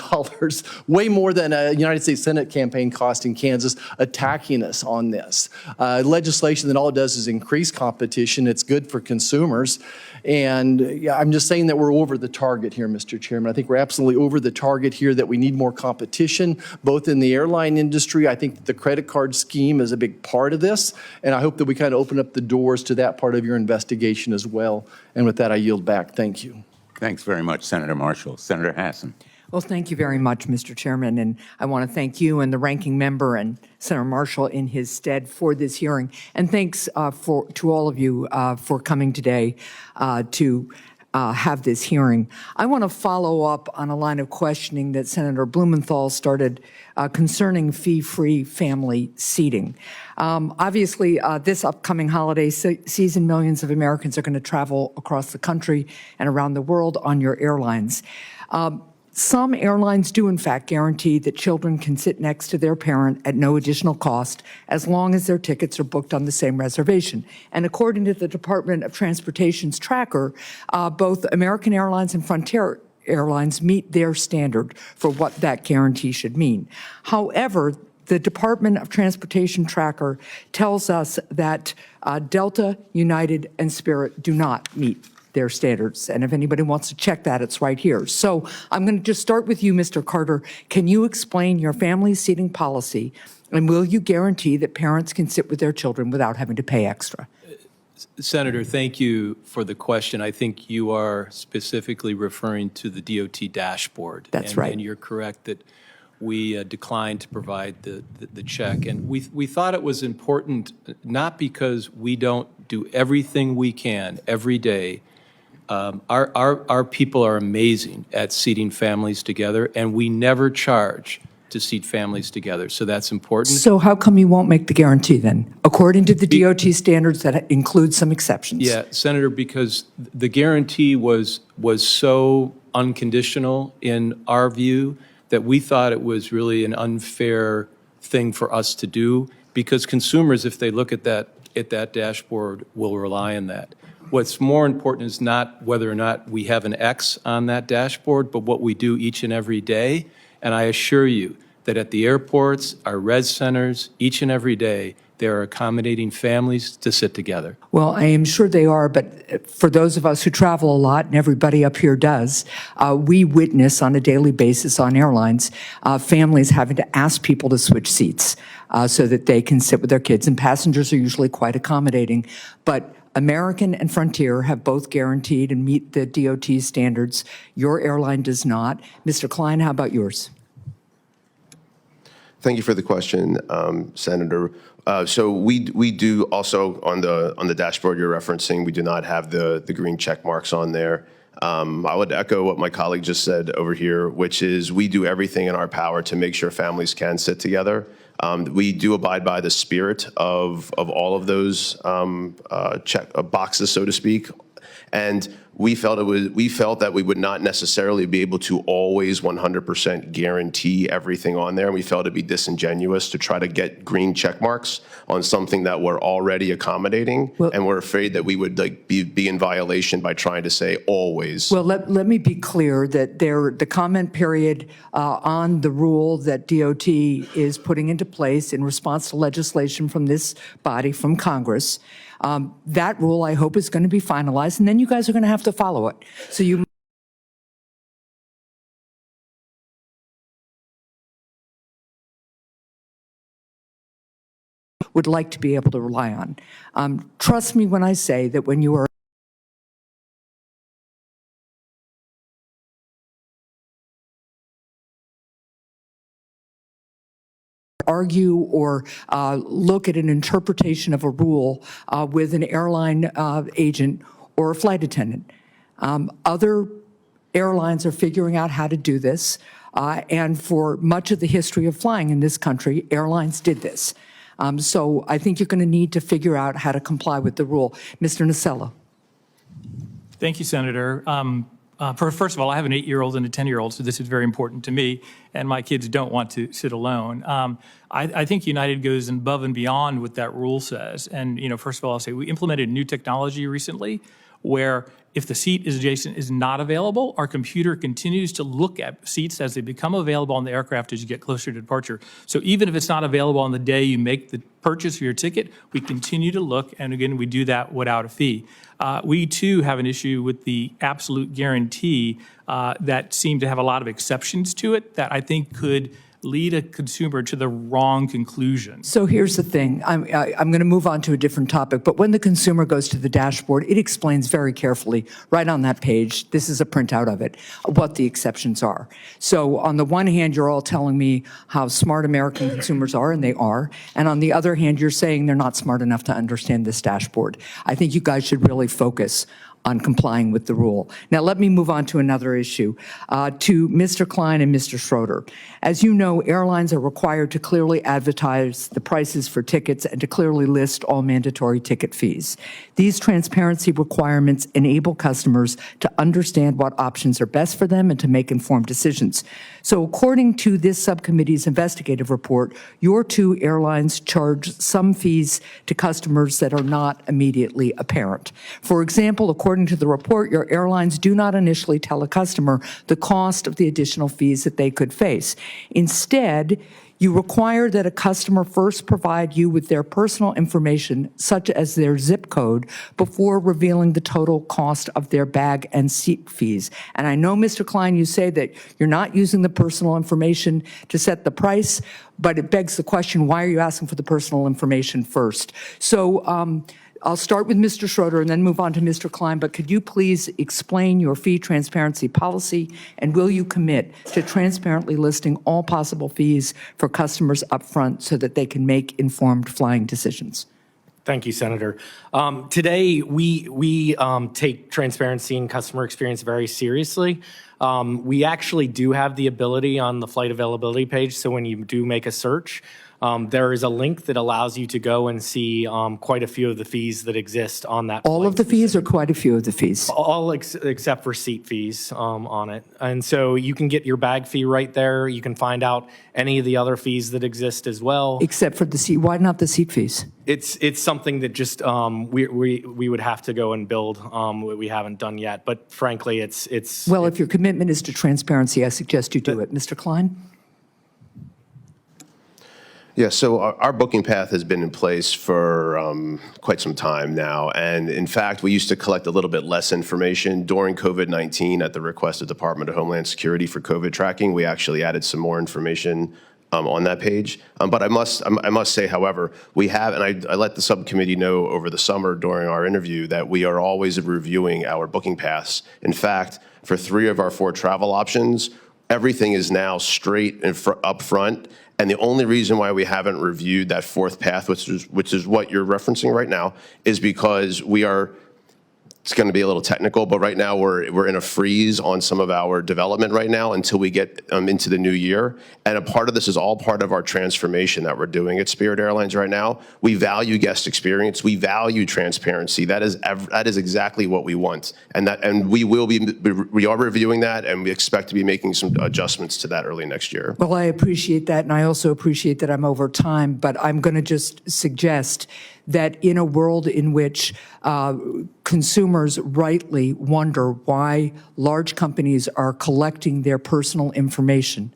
way more than a United States Senate campaign cost in Kansas, attacking us on this. Legislation that all it does is increase competition. It's good for consumers. And yeah, I'm just saying that we're over the target here, Mr. Chairman. I think we're absolutely over the target here, that we need more competition, both in the airline industry. I think that the credit card scheme is a big part of this. And I hope that we kind of open up the doors to that part of your investigation as well. And with that, I yield back. Thank you. Thanks very much, Senator Marshall. Senator Hassan. Well, thank you very much, Mr. Chairman, and I want to thank you and the ranking member and Senator Marshall in his stead for this hearing. And thanks to all of you for coming today to have this hearing. I want to follow up on a line of questioning that Senator Blumenthal started concerning fee-free family seating. Obviously, this upcoming holiday season, millions of Americans are going to travel across the country and around the world on your airlines. Some airlines do, in fact, guarantee that children can sit next to their parent at no additional cost as long as their tickets are booked on the same reservation. And according to the Department of Transportation's tracker, both American Airlines and Frontier Airlines meet their standard for what that guarantee should mean. However, the Department of Transportation tracker tells us that Delta, United, and Spirit do not meet their standards. And if anybody wants to check that, it's right here. So I'm going to just start with you, Mr. Carter. Can you explain your family seating policy, and will you guarantee that parents can sit with their children without having to pay extra? Senator, thank you for the question. I think you are specifically referring to the DOT dashboard. That's right. And you're correct that we declined to provide the check. And we thought it was important, not because we don't do everything we can every day. Our people are amazing at seating families together, and we never charge to seat families together. So that's important. So how come you won't make the guarantee then? According to the DOT standards, that includes some exceptions. Yeah, Senator, because the guarantee was so unconditional in our view that we thought it was really an unfair thing for us to do, because consumers, if they look at that dashboard, will rely on that. What's more important is not whether or not we have an X on that dashboard, but what we do each and every day. And I assure you that at the airports, our res centers, each and every day, they're accommodating families to sit together. Well, I am sure they are, but for those of us who travel a lot, and everybody up here does, we witness on a daily basis on airlines families having to ask people to switch seats so that they can sit with their kids, and passengers are usually quite accommodating. But American and Frontier have both guaranteed and meet the DOT standards. Your airline does not. Mr. Klein, how about yours? Thank you for the question, Senator. So we do also on the dashboard you're referencing, we do not have the green check marks on there. I would echo what my colleague just said over here, which is we do everything in our power to make sure families can sit together. We do abide by the spirit of all of those check boxes, so to speak. And we felt that we would not necessarily be able to always 100% guarantee everything on there. We felt it'd be disingenuous to try to get green check marks on something that we're already accommodating, and we're afraid that we would be in violation by trying to say always. Well, let me be clear that the comment period on the rule that DOT is putting into place in response to legislation from this body, from Congress, that rule, I hope, is going to be finalized, and then you guys are going to have to follow it. So you would like to be able to rely on. Trust me when I say that when you are argue or look at an interpretation of a rule with an airline agent or a flight attendant. Other airlines are figuring out how to do this, and for much of the history of flying in this country, airlines did this. So I think you're going to need to figure out how to comply with the rule. Mr. Nacella. Thank you, Senator. First of all, I have an 8-year-old and a 10-year-old, so this is very important to me, and my kids don't want to sit alone. I think United goes above and beyond what that rule says. And, first of all, I'll say we implemented new technology recently where if the seat is adjacent is not available, our computer continues to look at seats as they become available on the aircraft as you get closer to departure. So even if it's not available on the day you make the purchase for your ticket, we continue to look, and again, we do that without a fee. We, too, have an issue with the absolute guarantee that seemed to have a lot of exceptions to it that I think could lead a consumer to the wrong conclusion. So here's the thing. I'm going to move on to a different topic, but when the consumer goes to the dashboard, it explains very carefully, right on that page, this is a printout of it, what the exceptions are. So on the one hand, you're all telling me how smart American consumers are, and they are, and on the other hand, you're saying they're not smart enough to understand this dashboard. I think you guys should really focus on complying with the rule. Now, let me move on to another issue, to Mr. Klein and Mr. Schroeder. As you know, airlines are required to clearly advertise the prices for tickets and to clearly list all mandatory ticket fees. These transparency requirements enable customers to understand what options are best for them and to make informed decisions. So according to this subcommittee's investigative report, your two airlines charge some fees to customers that are not immediately apparent. For example, according to the report, your airlines do not initially tell a customer the cost of the additional fees that they could face. Instead, you require that a customer first provide you with their personal information, such as their zip code, before revealing the total cost of their bag and seat fees. And I know, Mr. Klein, you say that you're not using the personal information to set the price, but it begs the question, why are you asking for the personal information first? So I'll start with Mr. Schroeder and then move on to Mr. Klein, but could you please explain your fee transparency policy, and will you commit to transparently listing all possible fees for customers up front so that they can make informed flying decisions? Thank you, Senator. Today, we take transparency and customer experience very seriously. We actually do have the ability on the flight availability page, so when you do make a search, there is a link that allows you to go and see quite a few of the fees that exist on that. All of the fees or quite a few of the fees? All except for seat fees on it. And so you can get your bag fee right there. You can find out any of the other fees that exist as well. Except for the seat, why not the seat fees? It's something that just we would have to go and build. We haven't done yet, but frankly, it's. Well, if your commitment is to transparency, I suggest you do it. Mr. Klein? Yeah, so our booking path has been in place for quite some time now. And in fact, we used to collect a little bit less information during COVID-19 at the request of Department of Homeland Security for COVID tracking. We actually added some more information on that page. But I must say, however, we have, and I let the subcommittee know over the summer during our interview that we are always reviewing our booking paths. In fact, for 3 of our 4 travel options, everything is now straight and up front. And the only reason why we haven't reviewed that 4th path, which is what you're referencing right now, is because it's going to be a little technical, but right now we're in a freeze on some of our development right now until we get into the new year. And a part of this is all part of our transformation that we're doing at Spirit Airlines right now. We value guest experience. We value transparency. That is exactly what we want. And we are reviewing that, and we expect to be making some adjustments to that early next year. Well, I appreciate that, and I also appreciate that I'm over time, but I'm going to just suggest that in a world in which consumers rightly wonder why large companies are collecting their personal information,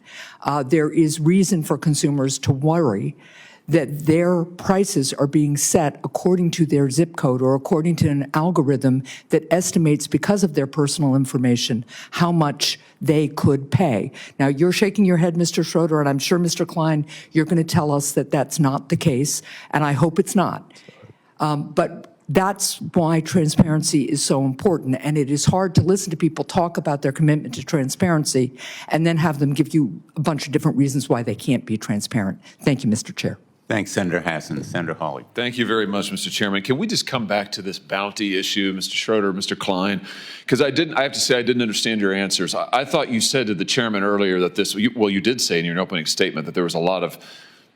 there is reason for consumers to worry that their prices are being set according to their zip code or according to an algorithm that estimates, because of their personal information, how much they could pay. Now, you're shaking your head, Mr. Schroeder, and I'm sure, Mr. Klein, you're going to tell us that that's not the case, and I hope it's not. But that's why transparency is so important, and it is hard to listen to people talk about their commitment to transparency and then have them give you a bunch of different reasons why they can't be transparent. Thank you, Mr. Chair. Thanks, Senator Hassan. Senator Hawley. Thank you very much, Mr. Chairman. Can we just come back to this bounty issue, Mr. Schroeder, Mr. Klein? Because I have to say I didn't understand your answers. I thought you said to the chairman earlier that you did say in your opening statement that there was a lot of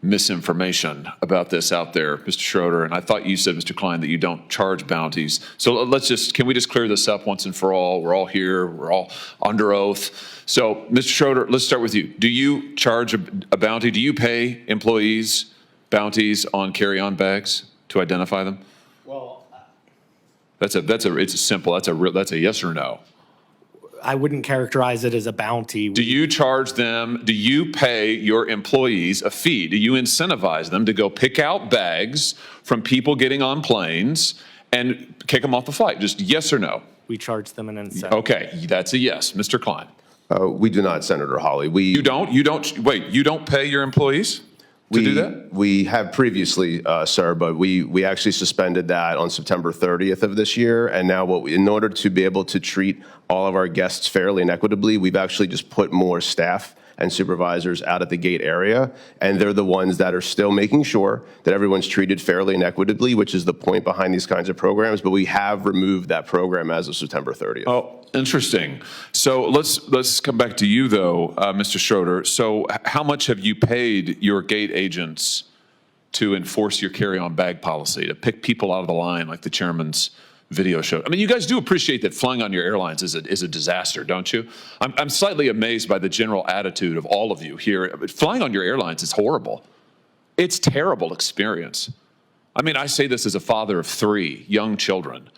misinformation about this out there, Mr. Schroeder, and I thought you said, Mr. Klein, that you don't charge bounties. So can we just clear this up once and for all? We're all here, we're all under oath. So, Mr. Schroeder, let's start with you. Do you charge a bounty? Do you pay employees bounties on carry-on bags to identify them? Well, that's a yes or no. I wouldn't characterize it as a bounty. Do you charge them, do you pay your employees a fee? Do you incentivize them to go pick out bags from people getting on planes and kick them off the flight? Just yes or no? We charge them an incentive. Okay, that's a yes. Mr. Klein. We do not, Senator Hawley. You don't pay your employees to do that? We have previously, sir, but we actually suspended that on September 30th of this year. And now in order to be able to treat all of our guests fairly and equitably, we've actually just put more staff and supervisors out at the gate area, and they're the ones that are still making sure that everyone's treated fairly and equitably, which is the point behind these kinds of programs, but we have removed that program as of September 30th. Oh, interesting. So let's come back to you, though, Mr. Schroeder. So how much have you paid your gate agents to enforce your carry-on bag policy, to pick people out of the line like the chairman's video showed? I mean, you guys do appreciate that flying on your airlines is a disaster, don't you? I'm slightly amazed by the general attitude of all of you here. Flying on your airlines is horrible. It's a terrible experience. I mean, I say this as a father of 3 young children,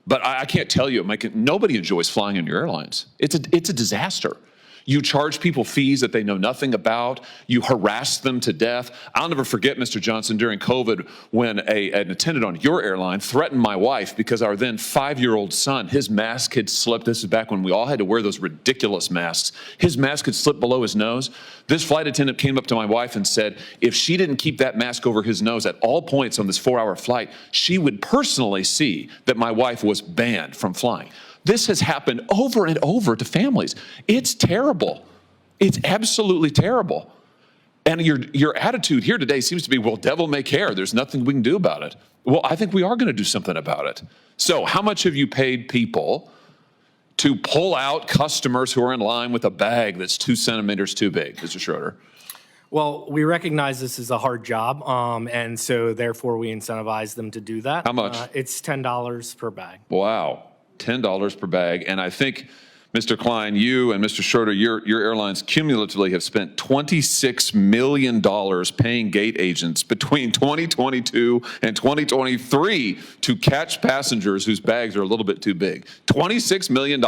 but I can't tell you, nobody enjoys flying on your airlines. It's a disaster. You charge people fees that they know nothing about. You harass them to death. I'll never forget, Mr. Johnson, during COVID when an attendant on your airline threatened my wife because our then 5-year-old son, his mask had slipped. This is back when we all had to wear those ridiculous masks. His mask had slipped below his nose. This flight attendant came up to my wife and said if she didn't keep that mask over his nose at all points on this 4-hour flight, she would personally see that my wife was banned from flying. This has happened over and over to families. It's terrible. It's absolutely terrible. And your attitude here today seems to be, well, devil may care. There's nothing we can do about it. Well, I think we are going to do something about it. So how much have you paid people to pull out customers who are in line with a bag that's 2 centimeters too big, Mr. Schroeder? Well, we recognize this is a hard job, and so therefore we incentivize them to do that. How much? It's $10 per bag. Wow. $10 per bag. And I think, Mr. Klein, you and Mr. Schroeder, your airlines cumulatively have spent $26 million paying gate agents between 2022 and 2023 to catch passengers whose bags are a little bit too big. $26 million.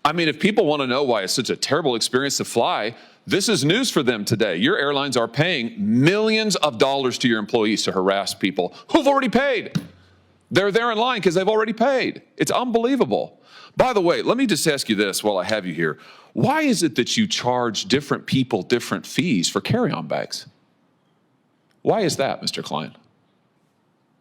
I mean, if people want to know why it's such a terrible experience to fly, this is news for them today. Your airlines are paying millions of dollars to your employees to harass people who've already paid. They're there in line because they've already paid. It's unbelievable. By the way, let me just ask you this while I have you here. Why is it that you charge different people different fees for carry-on bags? Why is that, Mr. Klein?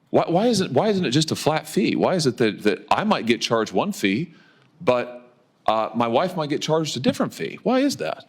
Why isn't it just a flat fee? Why is it that I might get charged one fee, but my wife might get charged a different fee? Why is that?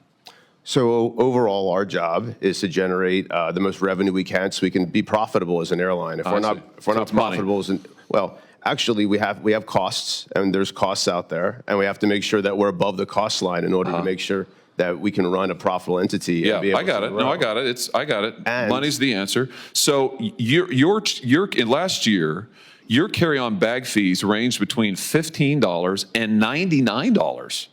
So overall, our job is to generate the most revenue we can so we can be profitable as an airline. If we're not profitable well, actually we have costs, and there's costs out there, and we have to make sure that we're above the cost line in order to make sure that we can run a profitable entity. Yeah, I got it. No, I got it. I got it. And money's the answer. So last year, your carry-on bag fees ranged between $15 and $99.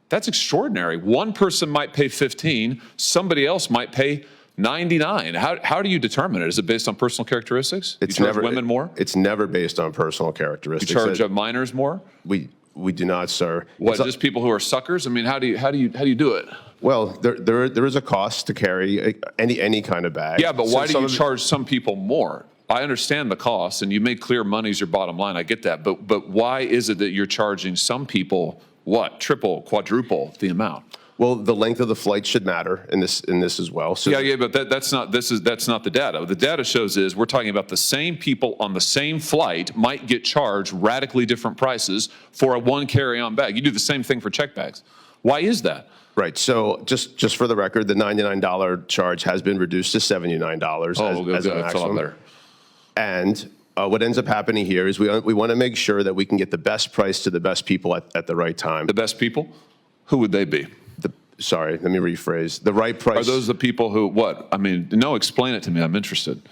That's extraordinary. One person might pay 15, somebody else might pay 99. How do you determine it? Is it based on personal characteristics? You charge women more? It's never based on personal characteristics. You charge minors more? We do not, sir. What, just people who are suckers? I mean, how do you do it? Well, there is a cost to carry any kind of bag. Yeah, but why do you charge some people more? I understand the cost, and you make clear money's your bottom line. I get that, but why is it that you're charging some people what, triple, quadruple the amount? Well, the length of the flight should matter in this as well. So yeah, but that's not the data. The data shows is we're talking about the same people on the same flight might get charged radically different prices for a one carry-on bag. You do the same thing for check bags. Why is that? Right. So just for the record, the $99 charge has been reduced to $79 as a maximum. And what ends up happening here is we want to make sure that we can get the best price to the best people at the right time. The best people? Who would they be? Sorry, let me rephrase. The right price. Are those the people who, what? I mean, no, explain it to me. I'm interested.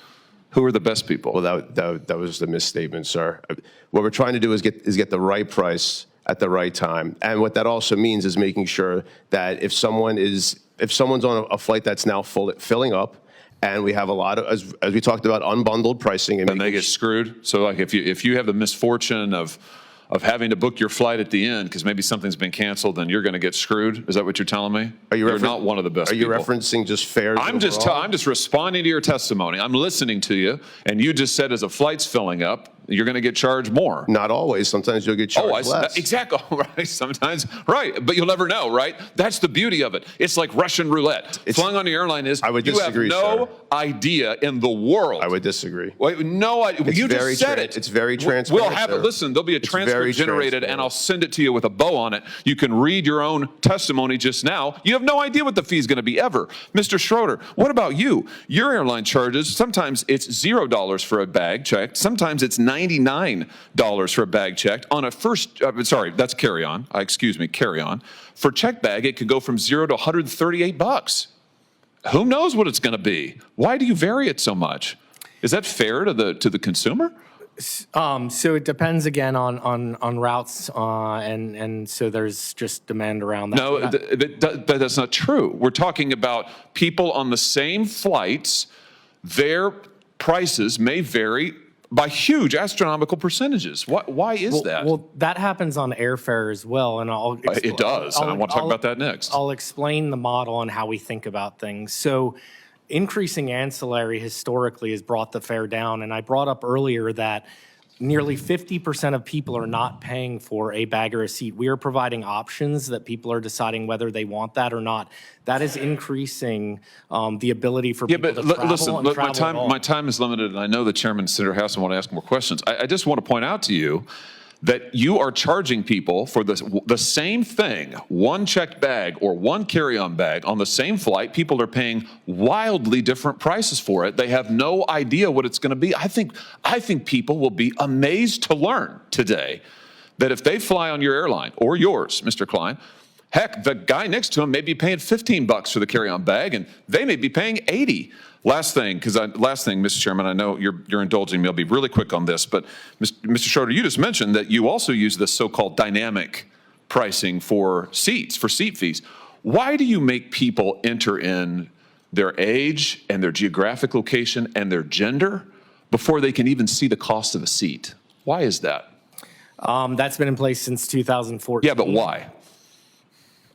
Who are the best people? Well, that was the misstatement, sir. What we're trying to do is get the right price at the right time. And what that also means is making sure that if someone's on a flight that's now filling up, and we have a lot of, as we talked about, unbundled pricing. And they get screwed? So like if you have the misfortune of having to book your flight at the end because maybe something's been canceled, then you're going to get screwed? Is that what you're telling me? You're not one of the best people. Are you referencing just fares I'm just responding to your testimony. I'm listening to you, and you just said as a flight's filling up, you're going to get charged more. Not always. Sometimes you'll get charged less. Exactly. Right. Sometimes, right. But you'll never know, right? That's the beauty of it. It's like Russian roulette. Flying on the airline is, I would disagree, you have no sir. idea in the world. I would disagree. Wait, no, you just said it. It's very transparent. We'll have it. sir. Listen, there'll be a It's transcript very generated, and transparent. I'll send it to you with a bow on it. You can read your own testimony just now. You have no idea what the fee is going to be ever. Mr. Schroeder, what about you? Your airline charges, sometimes it's $0 for a bag checked. Sometimes it's $99 for a bag checked. On a first, sorry, that's carry-on. Carry-on. For checked bag, it could go from $0 to $138. Who knows what it's going to be? Why do you vary it so much? Is that fair to the consumer? So it depends again on routes, and so there's just demand around that. No, that's not true. We're talking about people on the same flights. Their prices may vary by huge astronomical percentages. Why is that? Well, that happens on airfare as well, and It does, and I want to talk about that next. I'll explain the model and how we think about things. So increasing ancillary historically has brought the fare down, and I brought up earlier that nearly 50% of people are not paying for a bag or a seat. We are providing options that people are deciding whether they want that or not. That is increasing the ability for people to travel listen, and travel at all. my time is limited, and I know the chairman, Senator House, want to ask more questions. I just want to point out to you that you are charging people for the same thing, one checked bag or one carry-on bag on the same flight. People are paying wildly different prices for it. They have no idea what it's going to be. I think people will be amazed to learn today that if they fly on your airline or yours, Mr. Klein, heck, the guy next to him may be paying $15 for the carry-on bag, and they may be paying $80. Last thing, Mr. Chairman, I know you're indulging me. I'll be really quick on this, but Mr. Schroeder, you just mentioned that you also use this so-called dynamic pricing for seats, for seat fees. Why do you make people enter in their age and their geographic location and their gender before they can even see the cost of a seat? Why is that? That's been in place since 2014. Yeah, but why?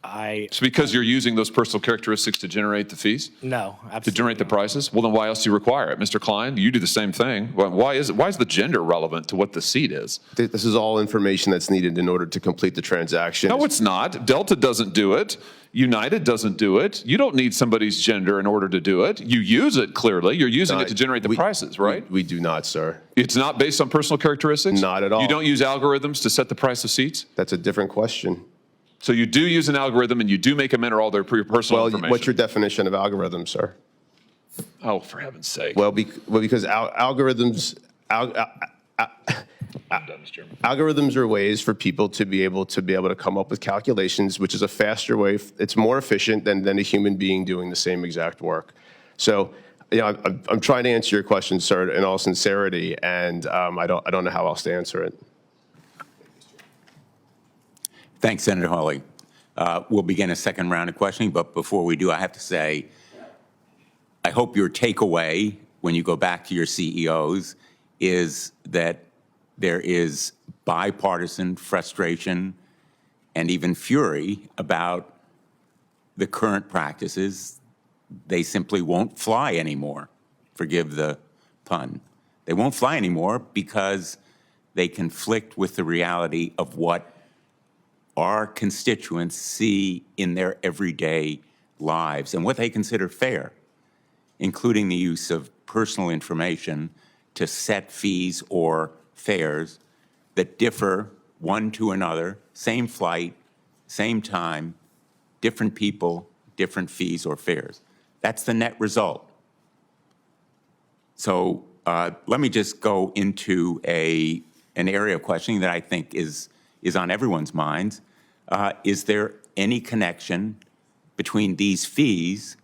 It's because you're using those personal characteristics to generate the fees? No, absolutely. To generate the prices? Well, then why else do you require it? Mr. Klein, you do the same thing. Why is the gender relevant to what the seat is? This is all information that's needed in order to complete the transaction. No, it's not. Delta doesn't do it. United doesn't do it. You don't need somebody's gender in order to do it. You use it clearly. You're using it to generate the prices, right? We do not, sir. It's not based on personal characteristics? Not at all. You don't use algorithms to set the price of seats? That's a different question. So you do use an algorithm and you do make them enter all their personal information? What's your definition of algorithm, sir? Oh, for heaven's sake. Well, because algorithms are ways for people to be able to come up with calculations, which is a faster way. It's more efficient than a human being doing the same exact work. So, I'm trying to answer your question, sir, in all sincerity, and I don't know how else to answer it. Thanks, Senator Hawley. We'll begin a second round of questioning, but before we do, I have to say, I hope your takeaway when you go back to your CEOs is that there is bipartisan frustration and even fury about the current practices. They simply won't fly anymore. Forgive the pun. They won't fly anymore because they conflict with the reality of what our constituents see in their everyday lives and what they consider fair, including the use of personal information to set fees or fares that differ one to another, same flight, same time, different people, different fees or fares. That's the net result. So let me just go into an area of questioning that I think is on everyone's minds. Is there any connection between these fees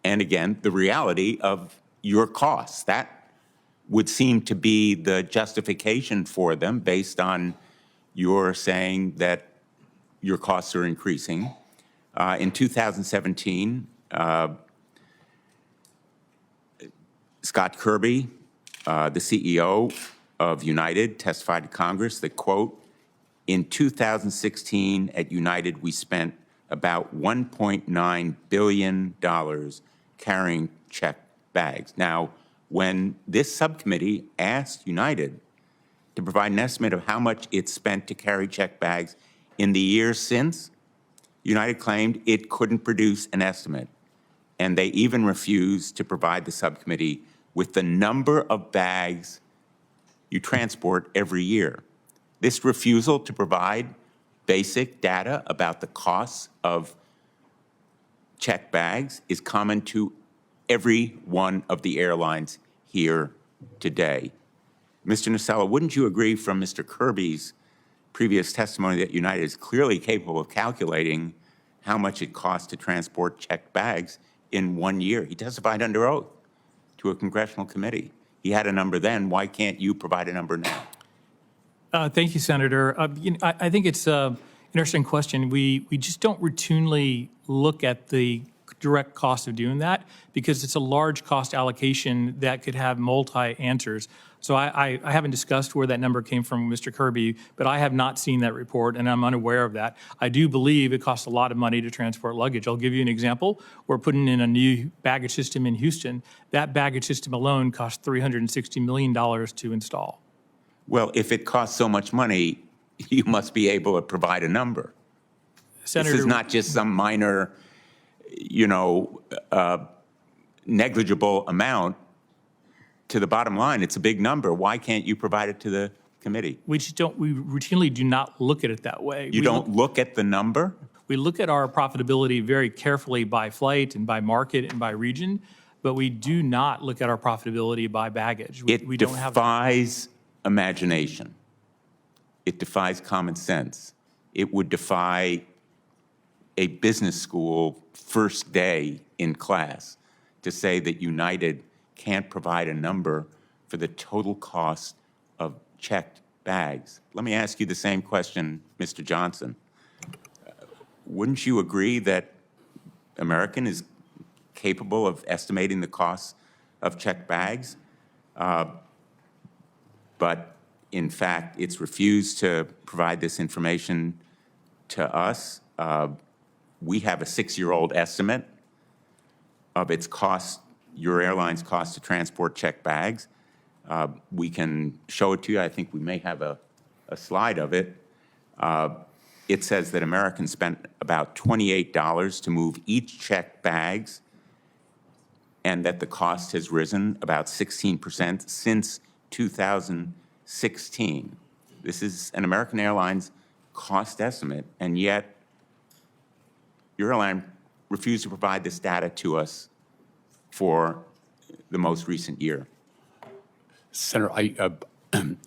and, again, the reality of your costs? That would seem to be the justification for them based on your saying that your costs are increasing. In 2017, Scott Kirby, the CEO of United, testified to Congress that, quote, in 2016 at United, we spent about $1.9 billion carrying checked bags. Now, when this subcommittee asked United to provide an estimate of how much it spent to carry checked bags in the years since, United claimed it couldn't produce an estimate, and they even refused to provide the subcommittee with the number of bags you transport every year. This refusal to provide basic data about the costs of checked bags is common to every one of the airlines here today. Mr. Nacella, wouldn't you agree from Mr. Kirby's previous testimony that United is clearly capable of calculating how much it costs to transport checked bags in 1 year? He testified under oath to a congressional committee. He had a number then. Why can't you provide a number now? Thank you, Senator. I think it's an interesting question. We just don't routinely look at the direct cost of doing that because it's a large cost allocation that could have multi-answers. So I haven't discussed where that number came from, Mr. Kirby, but I have not seen that report, and I'm unaware of that. I do believe it costs a lot of money to transport luggage. I'll give you an example. We're putting in a new baggage system in Houston. That baggage system alone costs $360 million to install. Well, if it costs so much money, you must be able to provide a number. Senator, This is not just some minor, negligible amount. To the bottom line, it's a big number. Why can't you provide it to the committee? we routinely do not look at it that way. You don't look at the number? We look at our profitability very carefully by flight and by market and by region, but we do not look at our profitability by baggage. It We don't have. defies imagination. It defies common sense. It would defy a business school first day in class to say that United can't provide a number for the total cost of checked bags. Let me ask you the same question, Mr. Johnson. Wouldn't you agree that American is capable of estimating the costs of checked bags? But in fact, it's refused to provide this information to us. We have a 6-year-old estimate of its cost, your airline's cost to transport checked bags. We can show it to you. I think we may have a slide of it. It says that Americans spent about $28 to move each checked bags, and that the cost has risen about 16% since 2016. This is an American Airlines cost estimate, and yet your airline refused to provide this data to us for the most recent year. Senator,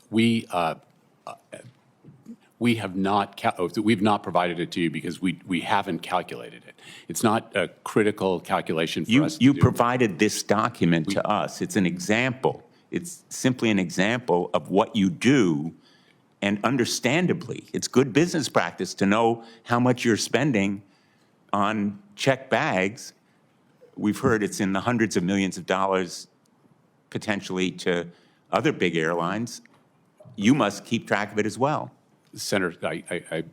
we've not provided it to you because we haven't calculated it. It's not a critical calculation for us to do. You provided this document to us. It's an example. It's simply an example of what you do, and understandably, it's good business practice to know how much you're spending on checked bags. We've heard it's in the hundreds of millions of dollars potentially to other big airlines. You must keep track of it as well. Senator,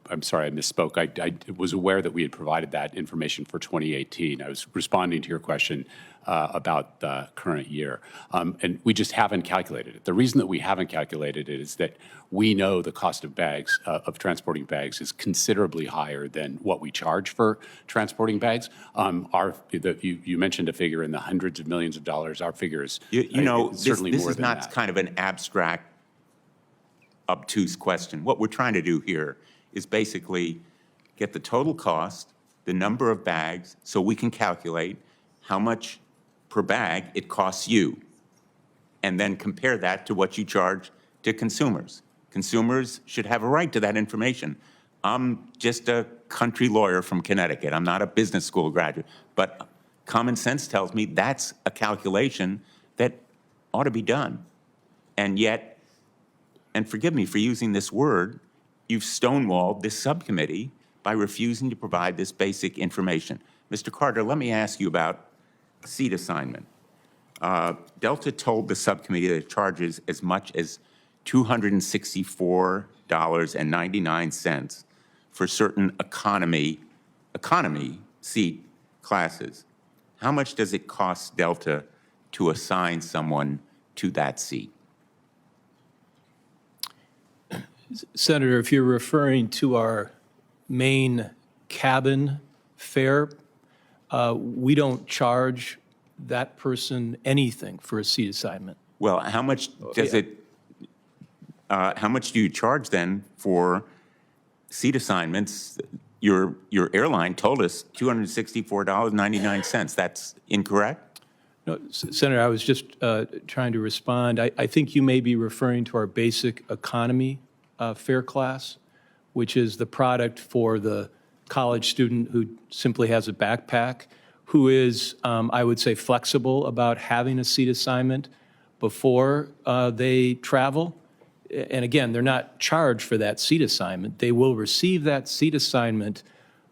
I'm sorry, I misspoke. I was aware that we had provided that information for 2018. I was responding to your question about the current year. And we just haven't calculated it. The reason that we haven't calculated it is that we know the cost of bags, of transporting bags, is considerably higher than what we charge for transporting bags. You mentioned a figure in the hundreds of millions of dollars. Our figure is certainly more than that. This is not kind of an abstract, obtuse question. What we're trying to do here is basically get the total cost, the number of bags, so we can calculate how much per bag it costs you, and then compare that to what you charge to consumers. Consumers should have a right to that information. I'm just a country lawyer from Connecticut. I'm not a business school graduate, but common sense tells me that's a calculation that ought to be done. And yet, and forgive me for using this word, you've stonewalled this subcommittee by refusing to provide this basic information. Mr. Carter, let me ask you about seat assignment. Delta told the subcommittee that it charges as much as $264.99 for certain economy seat classes. How much does it cost Delta to assign someone to that seat? Senator, if you're referring to our main cabin fare, we don't charge that person anything for a seat assignment. Well, how much does it, how much do you charge then for seat assignments? Your airline told us $264.99. That's incorrect? No, Senator, I was just trying to respond. I think you may be referring to our basic economy fare class, which is the product for the college student who simply has a backpack, who is, I would say, flexible about having a seat assignment before they travel. And again, they're not charged for that seat assignment. They will receive that seat assignment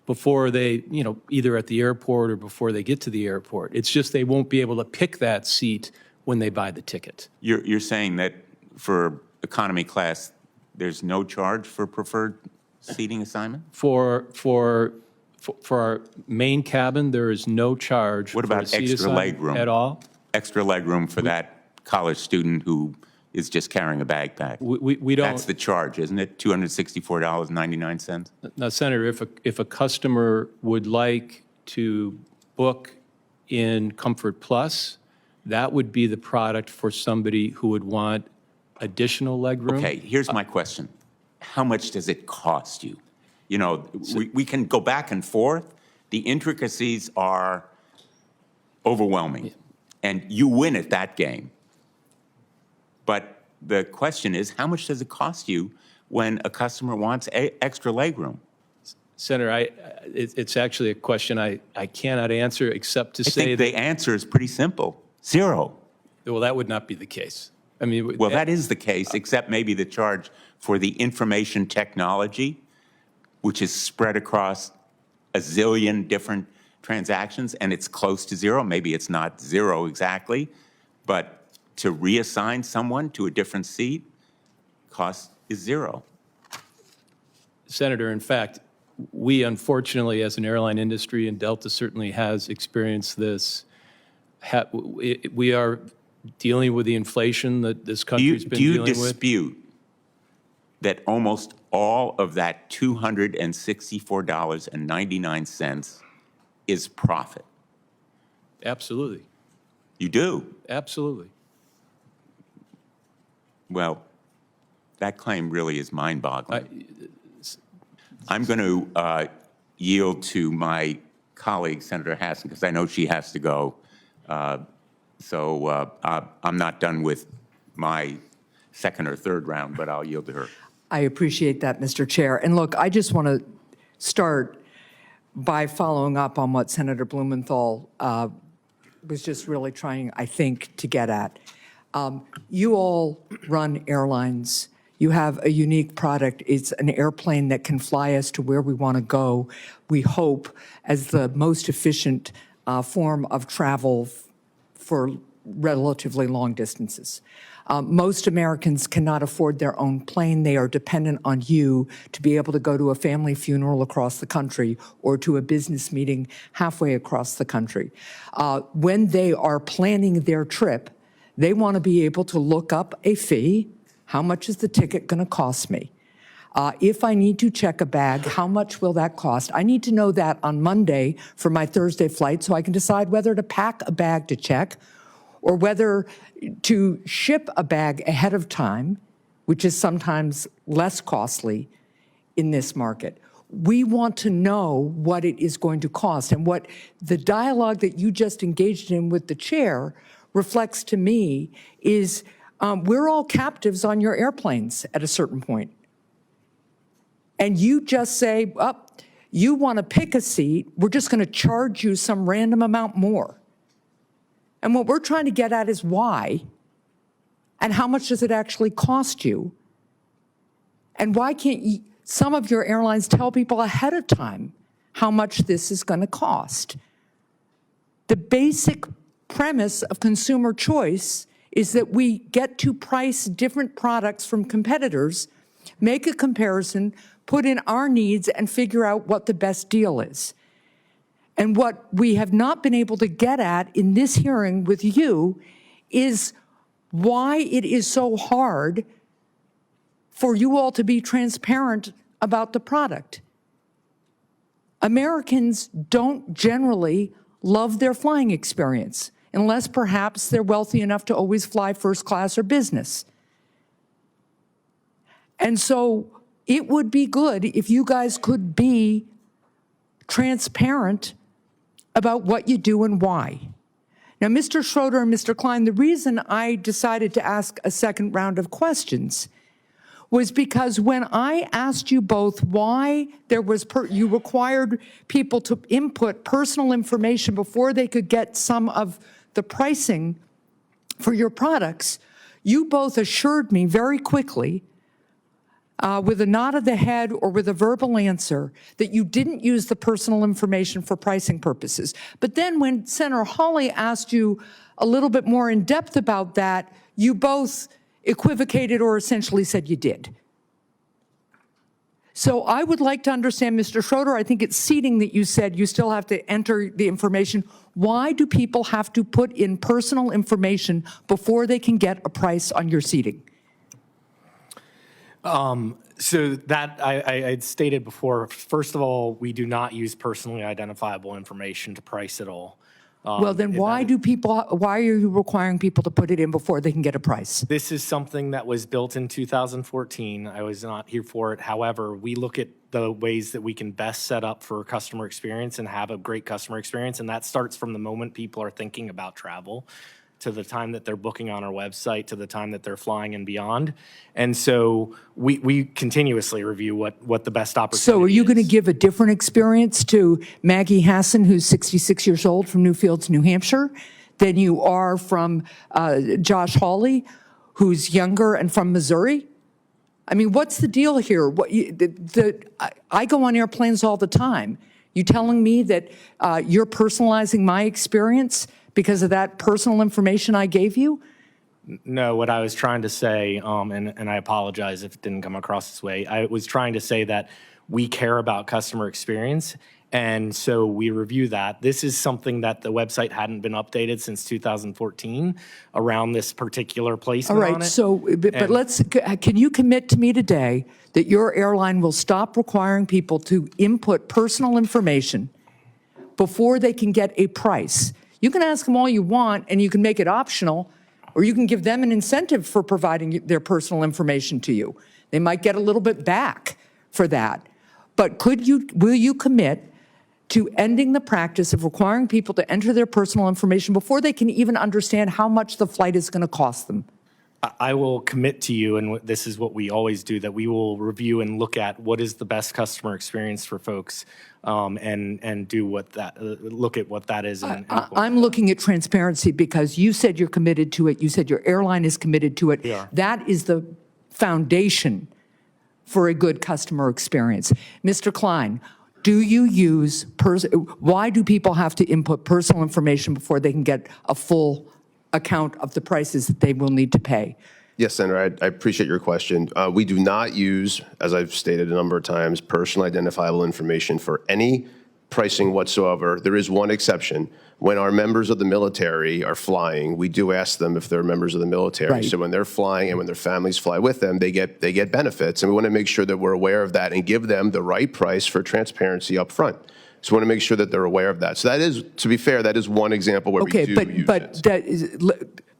before they, either at the airport or before they get to the airport. It's just they won't be able to pick that seat when they buy the ticket. You're saying that for economy class, there's no charge for preferred seating assignment? For our main cabin, there is no charge What for a about seat extra assignment legroom? at all. Extra legroom for that college student who is just carrying a backpack? We don't. That's the charge, isn't it? $264.99? Now, Senator, if a customer would like to book in Comfort Plus, that would be the product for somebody who would want additional legroom. Okay, here's my question. How much does it cost you? We can go back and forth. The intricacies are overwhelming, and you win at that game. But the question is, how much does it cost you when a customer wants extra legroom? Senator, it's actually a question I cannot answer except to I say think that, the answer is pretty simple. Zero. well, that would not be the case. I mean, Well, that is the case, except maybe the charge for the information technology, which is spread across a zillion different transactions, and it's close to zero. Maybe it's not zero exactly, but to reassign someone to a different seat, cost is zero. Senator, in fact, we unfortunately, as an airline industry, and Delta certainly has experienced this, we are dealing with the inflation that this country's been Do you dealing with. dispute that almost all of that $264.99 is profit? Absolutely. You do? Absolutely. Well, that claim really is mind-boggling. I'm going to yield to my colleague, Senator Hassan, because I know she has to go. So I'm not done with my second or third round, but I'll yield to her. I appreciate that, Mr. Chair. And look, I just want to start by following up on what Senator Blumenthal was just really trying, I think, to get at. You all run airlines. You have a unique product. It's an airplane that can fly us to where we want to go, we hope, as the most efficient form of travel for relatively long distances. Most Americans cannot afford their own plane. They are dependent on you to be able to go to a family funeral across the country or to a business meeting halfway across the country. When they are planning their trip, they want to be able to look up a fee. How much is the ticket going to cost me? If I need to check a bag, how much will that cost? I need to know that on Monday for my Thursday flight so I can decide whether to pack a bag to check or whether to ship a bag ahead of time, which is sometimes less costly in this market. We want to know what it is going to cost. And what the dialogue that you just engaged in with the chair reflects to me is we're all captives on your airplanes at a certain point. And you just say, oh, you want to pick a seat, we're just going to charge you some random amount more. And what we're trying to get at is why, and how much does it actually cost you? And why can't some of your airlines tell people ahead of time how much this is going to cost? The basic premise of consumer choice is that we get to price different products from competitors, make a comparison, put in our needs, and figure out what the best deal is. And what we have not been able to get at in this hearing with you is why it is so hard for you all to be transparent about the product. Americans don't generally love their flying experience, unless perhaps they're wealthy enough to always fly first class or business. And so it would be good if you guys could be transparent about what you do and why. Now, Mr. Schroeder and Mr. Klein, the reason I decided to ask a second round of questions was because when I asked you both why there was you required people to input personal information before they could get some of the pricing for your products, you both assured me very quickly with a nod of the head or with a verbal answer that you didn't use the personal information for pricing purposes. But then when Senator Hawley asked you a little bit more in depth about that, you both equivocated or essentially said you did. So I would like to understand, Mr. Schroeder, I think it's seating that you said you still have to enter the information. Why do people have to put in personal information before they can get a price on your seating? So that I had stated before, first of all, we do not use personally identifiable information to price at all. Well, then why are you requiring people to put it in before they can get a price? This is something that was built in 2014. I was not here for it. However, we look at the ways that we can best set up for customer experience and have a great customer experience. And that starts from the moment people are thinking about travel to the time that they're booking on our website, to the time that they're flying and beyond. And so we continuously review what the best opportunity is. So are you going to give a different experience to Maggie Hassan, who's 66 years old from Newfields, New Hampshire, than you are from Josh Hawley, who's younger and from Missouri? I mean, what's the deal here? I go on airplanes all the time. You telling me that you're personalizing my experience because of that personal information I gave you? No, what I was trying to say, and I apologize if it didn't come across this way, I was trying to say that we care about customer experience, and so we review that. This is something that the website hadn't been updated since 2014 around this particular placement All right, on it. so, but can you commit to me today that your airline will stop requiring people to input personal information before they can get a price? You can ask them all you want, and you can make it optional, or you can give them an incentive for providing their personal information to you. They might get a little bit back for that. But will you commit to ending the practice of requiring people to enter their personal information before they can even understand how much the flight is going to cost them? I will commit to you, and this is what we always do, that we will review and look at what is the best customer experience for folks, and do look at what that is. I'm looking at transparency because you said you're committed to it. You said your airline is committed to it. Yeah. That is the foundation for a good customer experience. Mr. Klein, do you use, why do people have to input personal information before they can get a full account of the prices that they will need to pay? Yes, Senator, I appreciate your question. We do not use, as I've stated a number of times, personally identifiable information for any pricing whatsoever. There is one exception. When our members of the military are flying, we do ask them if they're members of the military. Right. So when they're flying and when their families fly with them, they get benefits. And we want to make sure that we're aware of that and give them the right price for transparency up front. So we want to make sure that they're aware of that. So that is, to be fair, that is one example where we do use it. But that is,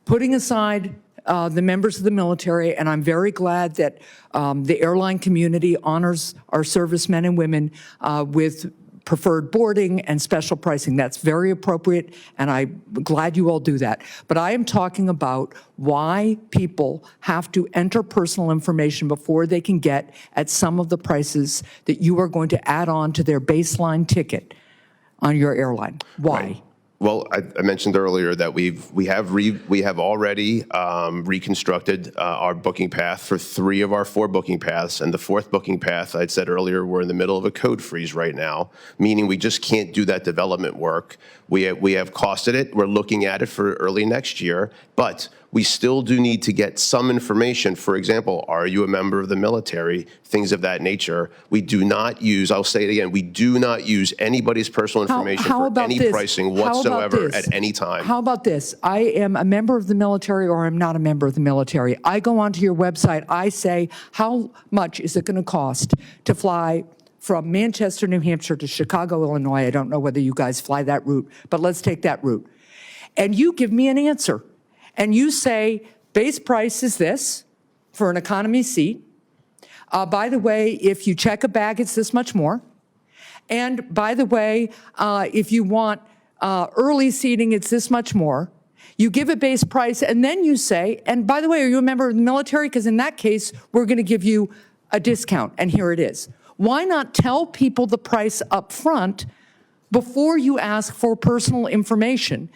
putting aside the members of the military, and I'm very glad that the airline community honors our servicemen and women with preferred boarding and special pricing. That's very appropriate, and I'm glad you all do that. But I am talking about why people have to enter personal information before they can get at some of the prices that you are going to add on to their baseline ticket on your airline. Why? Right. Well, I mentioned earlier that we have already reconstructed our booking path for 3 of our 4 booking paths, and the 4th booking path, I'd said earlier, we're in the middle of a code freeze right now, meaning we just can't do that development work. We have costed it. We're looking at it for early next year, but we still do need to get some information. For example, are you a member of the military? Things of that nature. We do not use, I'll say it again, we do not use anybody's personal information for any pricing whatsoever. whatsoever this? at any time. How about this? I am a member of the military or I'm not a member of the military. I go onto your website. I say, how much is it going to cost to fly from Manchester, New Hampshire to Chicago, Illinois? I don't know whether you guys fly that route, but let's take that route. And you give me an answer. And you say, base price is this for an economy seat. By the way, if you check a bag, it's this much more. And by the way, if you want early seating, it's this much more. You give a base price, and then you say, and by the way, are you a member of the military? Because in that case, we're going to give you a discount, and here it is. Why not tell people the price up front before you ask for personal information?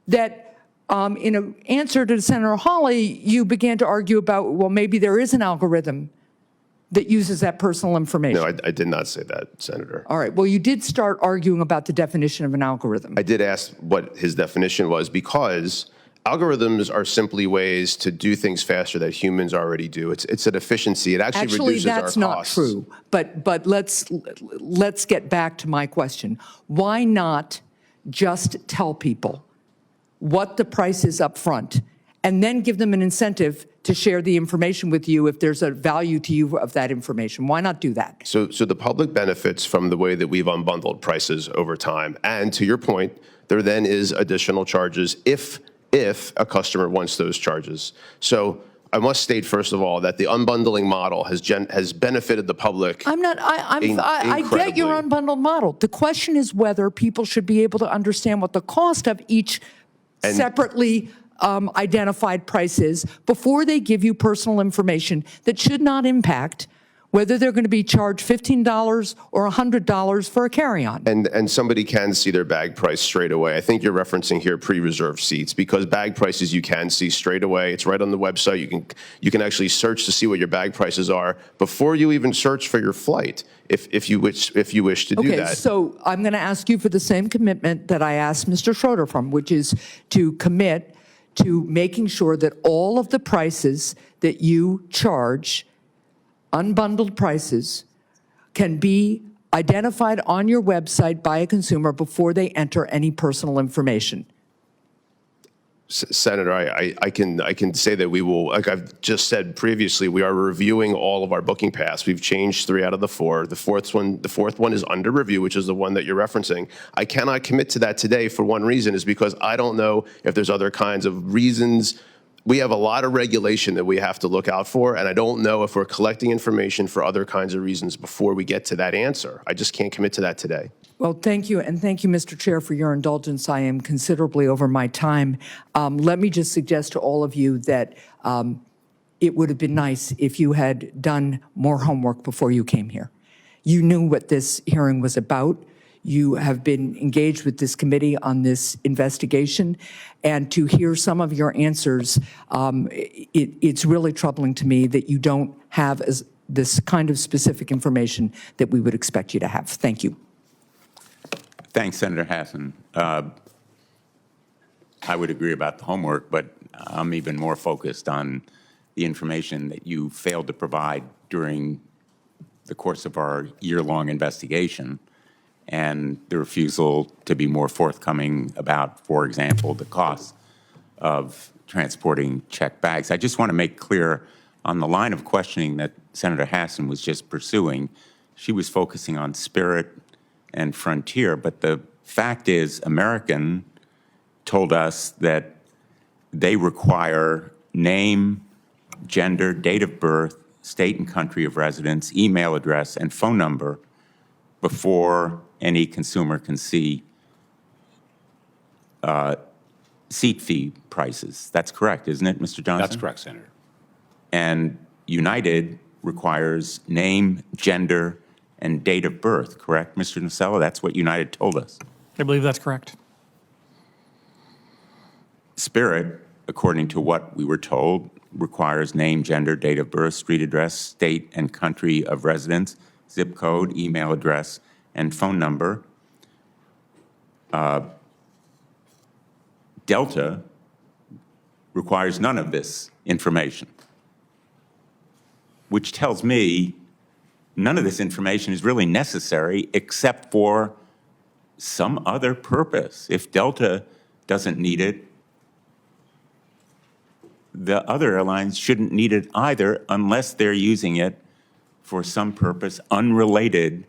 That in an answer to Senator Hawley, you began to argue about, well, maybe there is an algorithm that uses that personal information. No, I did not say that, Senator. All right. Well, you did start arguing about the definition of an algorithm. I did ask what his definition was because algorithms are simply ways to do things faster that humans already do. It's an efficiency. It actually reduces our costs. That's not true. But let's get back to my question. Why not just tell people what the price is up front and then give them an incentive to share the information with you if there's a value to you of that information? Why not do that? So the public benefits from the way that we've unbundled prices over time. And to your point, there then is additional charges if a customer wants those charges. So I must state, first of all, that the unbundling model has benefited the public. I get your unbundled model. The question is whether people should be able to understand what the cost of each separately identified price is before they give you personal information that should not impact whether they're going to be charged $15 or $100 for a carry-on. And somebody can see their bag price straight away. I think you're referencing here pre-reserved seats, because bag prices you can see straight away. It's right on the website. You can actually search to see what your bag prices are before you even search for your flight, if you wish to do that. Okay, so I'm going to ask you for the same commitment that I asked Mr. Schroeder from, which is to commit to making sure that all of the prices that you charge, unbundled prices, can be identified on your website by a consumer before they enter any personal information. Senator, I can say that we will, like I've just said previously, we are reviewing all of our booking paths. We've changed 3 out of the 4. The fourth one is under review, which is the one that you're referencing. I cannot commit to that today for one reason, is because I don't know if there's other kinds of reasons. We have a lot of regulation that we have to look out for, and I don't know if we're collecting information for other kinds of reasons before we get to that answer. I just can't commit to that today. Well, thank you, and thank you, Mr. Chair, for your indulgence. I am considerably over my time. Let me just suggest to all of you that it would have been nice if you had done more homework before you came here. You knew what this hearing was about. You have been engaged with this committee on this investigation, and to hear some of your answers, it's really troubling to me that you don't have this kind of specific information that we would expect you to have. Thank you. Thanks, Senator Hassan. I would agree about the homework, but I'm even more focused on the information that you failed to provide during the course of our year-long investigation, and the refusal to be more forthcoming about, for example, the cost of transporting checked bags. I just want to make clear, on the line of questioning that Senator Hassan was just pursuing, she was focusing on Spirit and Frontier, but the fact is American told us that they require name, gender, date of birth, state and country of residence, email address, and phone number before any consumer can see seat fee prices. That's correct, isn't it, Mr. Johnson? That's correct, Senator. And United requires name, gender, and date of birth, correct, Mr. Nocella? That's what United told us. I believe that's correct. Spirit, according to what we were told, requires name, gender, date of birth, street address, state and country of residence, zip code, email address, and phone number. Delta requires none of this information, which tells me none of this information is really necessary except for some other purpose. If Delta doesn't need it, the other airlines shouldn't need it either unless they're using it for some purpose unrelated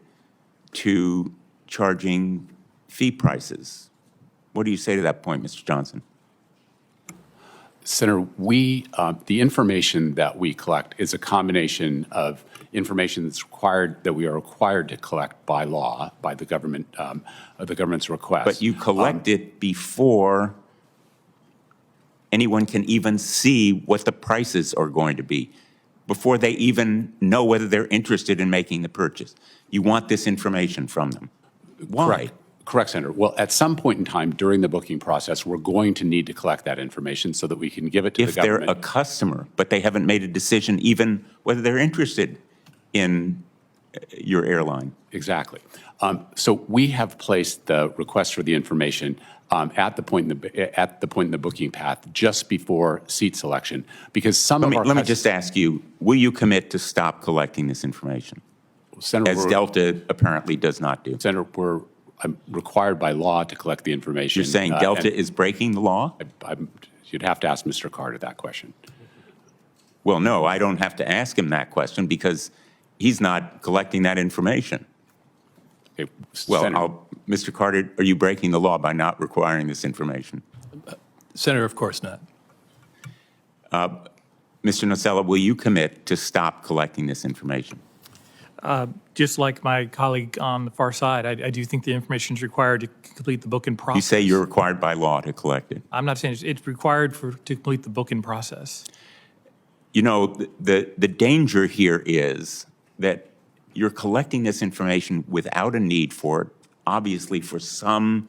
to charging fee prices. What do you say to that point, Mr. Johnson? Senator, the information that we collect is a combination of information that we are required to collect by law, by the government's request. But you collect it before anyone can even see what the prices are going to be, before they even know whether they're interested in making the purchase. You want this information from them. Why? Correct, Senator. Well, at some point in time during the booking process, we're going to need to collect that information so that we can give it to the government. If they're a customer, but they haven't made a decision even whether they're interested in your airline. Exactly. So we have placed the request for the information at the point in the booking path just before seat selection, because some of our Let me just ask you: will you commit to stop collecting this information, Senator, as Delta apparently does not do? Senator, I'm required by law to collect the information. You're saying Delta is breaking the law? You'd have to ask Mr. Carter that question. Well, no, I don't have to ask him that question because he's not collecting that information. Okay, Well, Senator, Mr. Carter, are you breaking the law by not requiring this information? Senator, of course not. Mr. Nocella, will you commit to stop collecting this information? Just like my colleague on the far side, I do think the information is required to complete the booking process. You say you're required by law to collect it. I'm not saying it's required to complete the booking process. You know, the danger here is that you're collecting this information without a need for it, obviously for some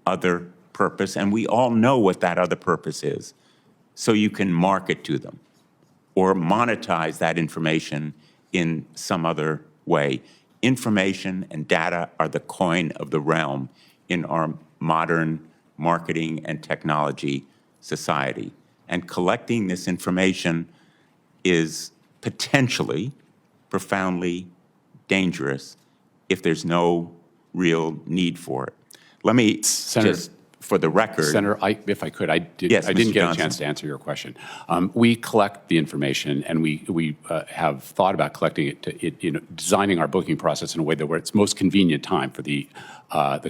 other purpose, and we all know what that other purpose is. So you can market to them or monetize that information in some other way. Information and data are the coin of the realm in our modern marketing and technology society. And collecting this information is potentially profoundly dangerous if there's no real need for it. Let me Senator, just, for the record. Senator, if I could, I Yes, didn't Mr. get Johnson. a chance to answer your question. We collect the information, and we have thought about collecting it, designing our booking process in a way that where it's most convenient time for the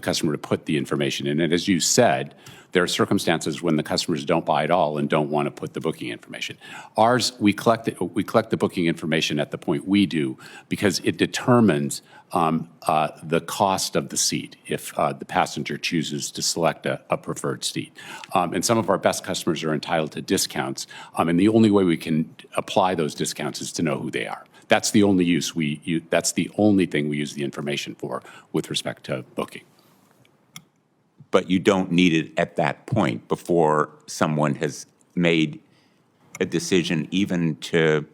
customer to put the information in. And as you said, there are circumstances when the customers don't buy at all and don't want to put the booking information. Ours, we collect the booking information at the point we do because it determines the cost of the seat if the passenger chooses to select a preferred seat. And some of our best customers are entitled to discounts, and the only way we can apply those discounts is to know who they are. That's the only that's the only thing we use the information for with respect to booking. But you don't need it at that point before someone has made a decision even to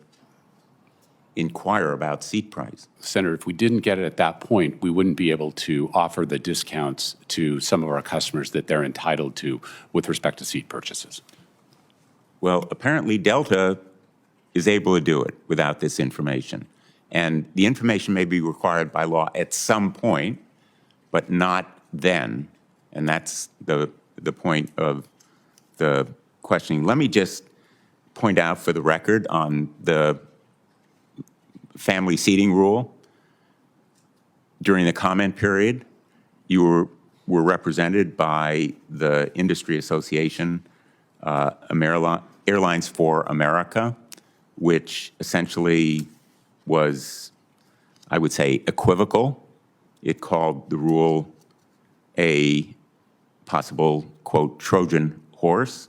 inquire about seat price. Senator, if we didn't get it at that point, we wouldn't be able to offer the discounts to some of our customers that they're entitled to with respect to seat purchases. Well, apparently Delta is able to do it without this information. And the information may be required by law at some point, but not then. And that's the point of the questioning. Let me just point out for the record on the family seating rule. During the comment period, you were represented by the Industry Association, Airlines for America, which essentially was, I would say, equivocal. It called the rule a possible, quote, Trojan horse.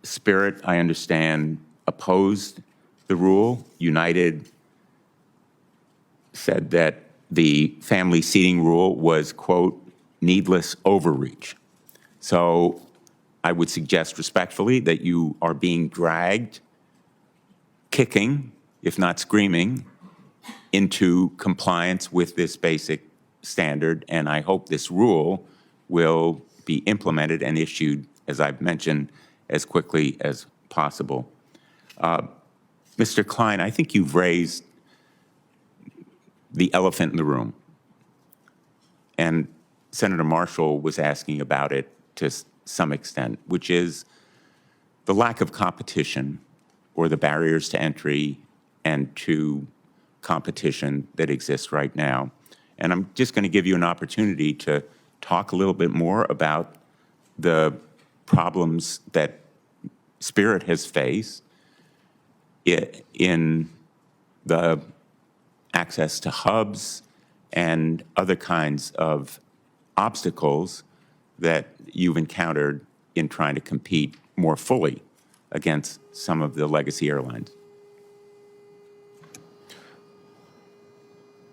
Spirit, I understand, opposed the rule. United said that the family seating rule was, quote, needless overreach. So I would suggest respectfully that you are being dragged, kicking, if not screaming, into compliance with this basic standard, and I hope this rule will be implemented and issued, as I've mentioned, as quickly as possible. Mr. Klein, I think you've raised the elephant in the room. And Senator Marshall was asking about it to some extent, which is the lack of competition or the barriers to entry and to competition that exists right now. And I'm just going to give you an opportunity to talk a little bit more about the problems that Spirit has faced in the access to hubs and other kinds of obstacles that you've encountered in trying to compete more fully against some of the legacy airlines.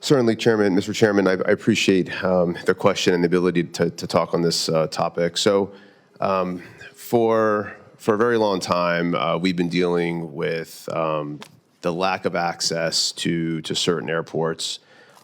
Certainly, Mr. Chairman, I appreciate the question and the ability to talk on this topic. So for a very long time, we've been dealing with the lack of access to certain airports,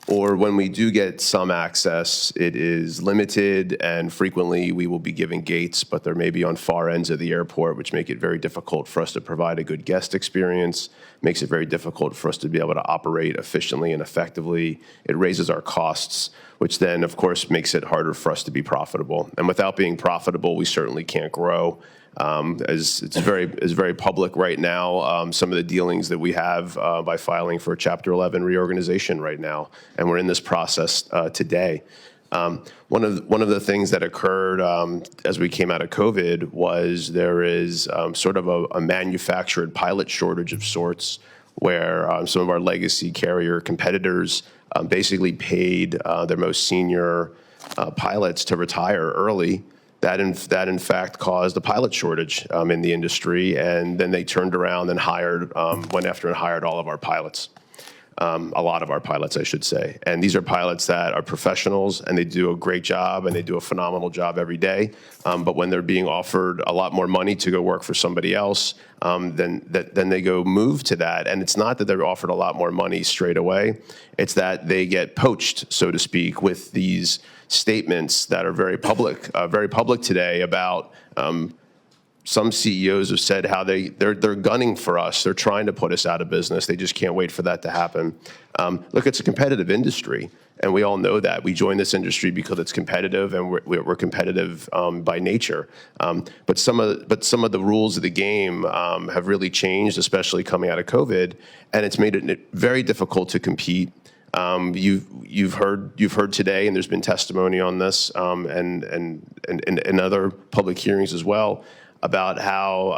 or when we do get some access, it is limited, and frequently we will be given gates, but they're maybe on far ends of the airport, which make it very difficult for us to provide a good guest experience, makes it very difficult for us to be able to operate efficiently and effectively. It raises our costs, which then, of course, makes it harder for us to be profitable. And without being profitable, we certainly can't grow. As it's very public right now, some of the dealings that we have by filing for Chapter 11 reorganization right now, and we're in this process today. One of the things that occurred as we came out of COVID was there is sort of a manufactured pilot shortage of sorts, where some of our legacy carrier competitors basically paid their most senior pilots to retire early. That in fact caused a pilot shortage in the industry, and then they turned around and went after and hired all of our pilots, a lot of our pilots, I should say. And these are pilots that are professionals, and they do a great job, and they do a phenomenal job every day. But when they're being offered a lot more money to go work for somebody else, then they go move to that. And it's not that they're offered a lot more money straight away. It's that they get poached, so to speak, with these statements that are very public today about some CEOs have said how they're gunning for us. They're trying to put us out of business. They just can't wait for that to happen. Look, it's a competitive industry, and we all know that. We joined this industry because it's competitive, and we're competitive by nature. But some of the rules of the game have really changed, especially coming out of COVID, and it's made it very difficult to compete. You've heard today, and there's been testimony on this, and other public hearings as well, about how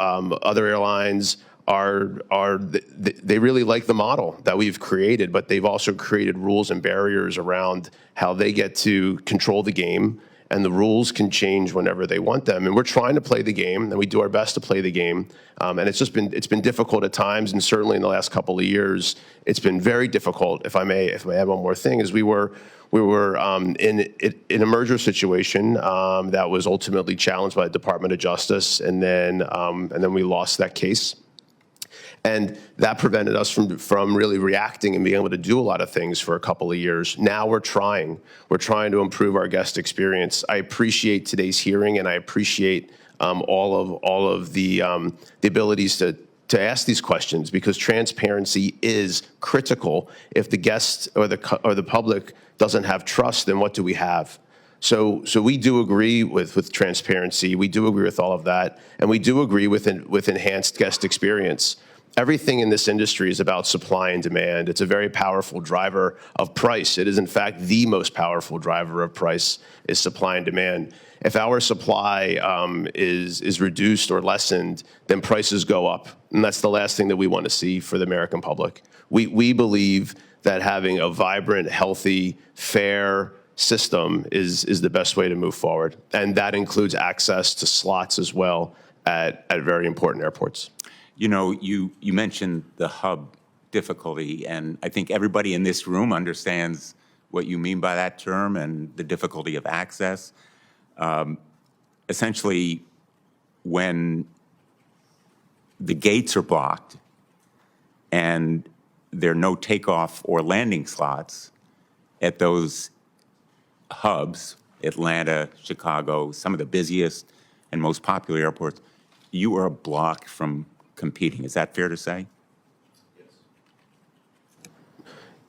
other airlines they really like the model that we've created, but they've also created rules and barriers around how they get to control the game, and the rules can change whenever they want them. And we're trying to play the game, and we do our best to play the game. And it's been difficult at times, and certainly in the last couple of years, it's been very difficult. If I may add one more thing, is we were in a merger situation that was ultimately challenged by the Department of Justice, and then we lost that case. And that prevented us from really reacting and being able to do a lot of things for a couple of years. Now we're trying to improve our guest experience. I appreciate today's hearing, and I appreciate all of the abilities to ask these questions, because transparency is critical. If the guest or the public doesn't have trust, then what do we have? So we do agree with transparency. We do agree with all of that, and we do agree with enhanced guest experience. Everything in this industry is about supply and demand. It's a very powerful driver of price. It is, in fact, the most powerful driver of price is supply and demand. If our supply is reduced or lessened, then prices go up. And that's the last thing that we want to see for the American public. We believe that having a vibrant, healthy, fair system is the best way to move forward. And that includes access to slots as well at very important airports. You know, you mentioned the hub difficulty, and I think everybody in this room understands what you mean by that term and the difficulty of access. Essentially, when the gates are blocked and there are no takeoff or landing slots at those hubs, Atlanta, Chicago, some of the busiest and most popular airports, you are blocked from competing. Is that fair to say?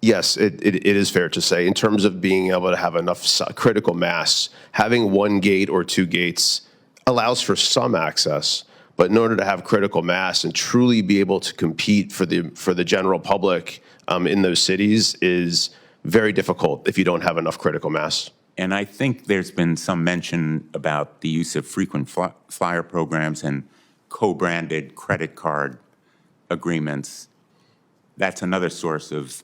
Yes, it is fair to say. In terms of being able to have enough critical mass, having one gate or two gates allows for some access, but in order to have critical mass and truly be able to compete for the general public in those cities is very difficult if you don't have enough critical mass. And I think there's been some mention about the use of frequent flyer programs and co-branded credit card agreements. That's another source of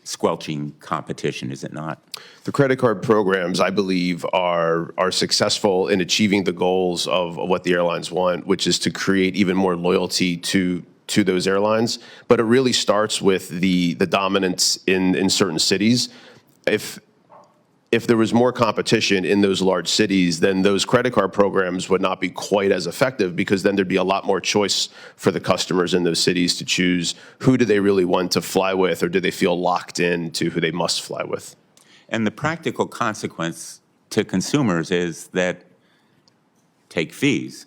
squelching competition, is it not? The credit card programs, I believe, are successful in achieving the goals of what the airlines want, which is to create even more loyalty to those airlines. But it really starts with the dominance in certain cities. If there was more competition in those large cities, then those credit card programs would not be quite as effective, because then there'd be a lot more choice for the customers in those cities to choose who do they really want to fly with, or do they feel locked in to who they must fly with. And the practical consequence to consumers is that, take fees.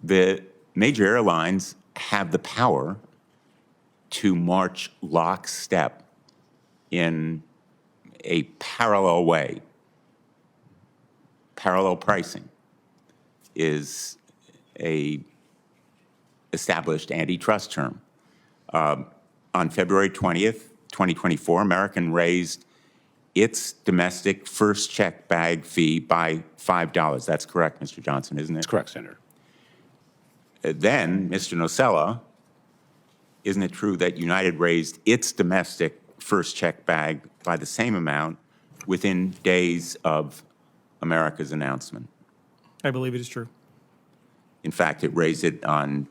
The major airlines have the power to march lockstep in a parallel way. Parallel pricing is a established antitrust term. On February 20th, 2024, American raised its domestic first check bag fee by $5. That's correct, Mr. Johnson, isn't it? That's correct, Senator. Then, Mr. Nocella, isn't it true that United raised its domestic first check bag by the same amount within days of America's announcement? I believe it is true. In fact, it raised it on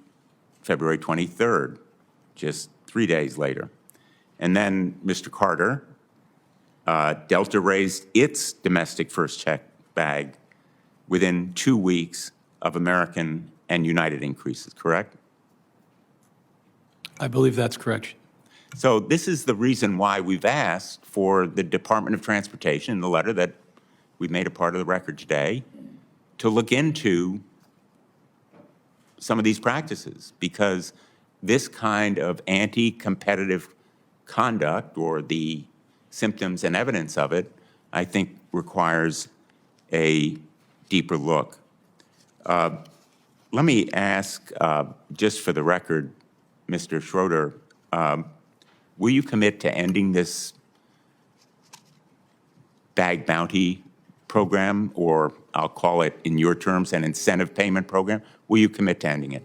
February 23rd, just 3 days later. And then, Mr. Carter, Delta raised its domestic first check bag within 2 weeks of American and United increases, correct? I believe that's correct. So this is the reason why we've asked for the Department of Transportation, in the letter that we've made a part of the record today, to look into some of these practices, because this kind of anti-competitive conduct, or the symptoms and evidence of it, I think requires a deeper look. Let me ask, just for the record, Mr. Schroeder, will you commit to ending this bag bounty program, or I'll call it in your terms an incentive payment program? Will you commit to ending it?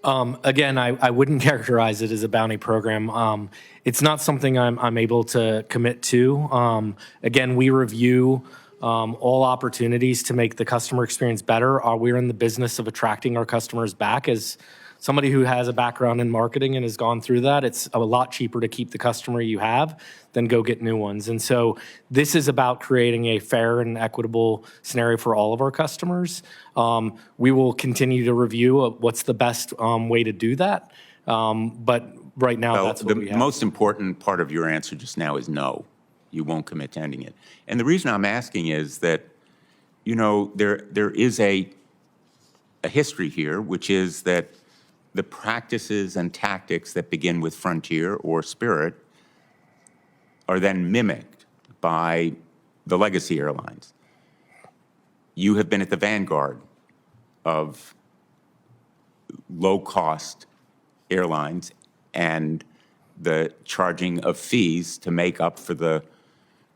Again, I wouldn't characterize it as a bounty program. It's not something I'm able to commit to. Again, we review all opportunities to make the customer experience better. We're in the business of attracting our customers back. As somebody who has a background in marketing and has gone through that, it's a lot cheaper to keep the customer you have than go get new ones. And so this is about creating a fair and equitable scenario for all of our customers. We will continue to review what's the best way to do that. But right now, that's what we have. The most important part of your answer just now is no. You won't commit to ending it. And the reason I'm asking is that, you know, there is a history here, which is that the practices and tactics that begin with Frontier or Spirit are then mimicked by the legacy airlines. You have been at the vanguard of low-cost airlines and the charging of fees to make up for the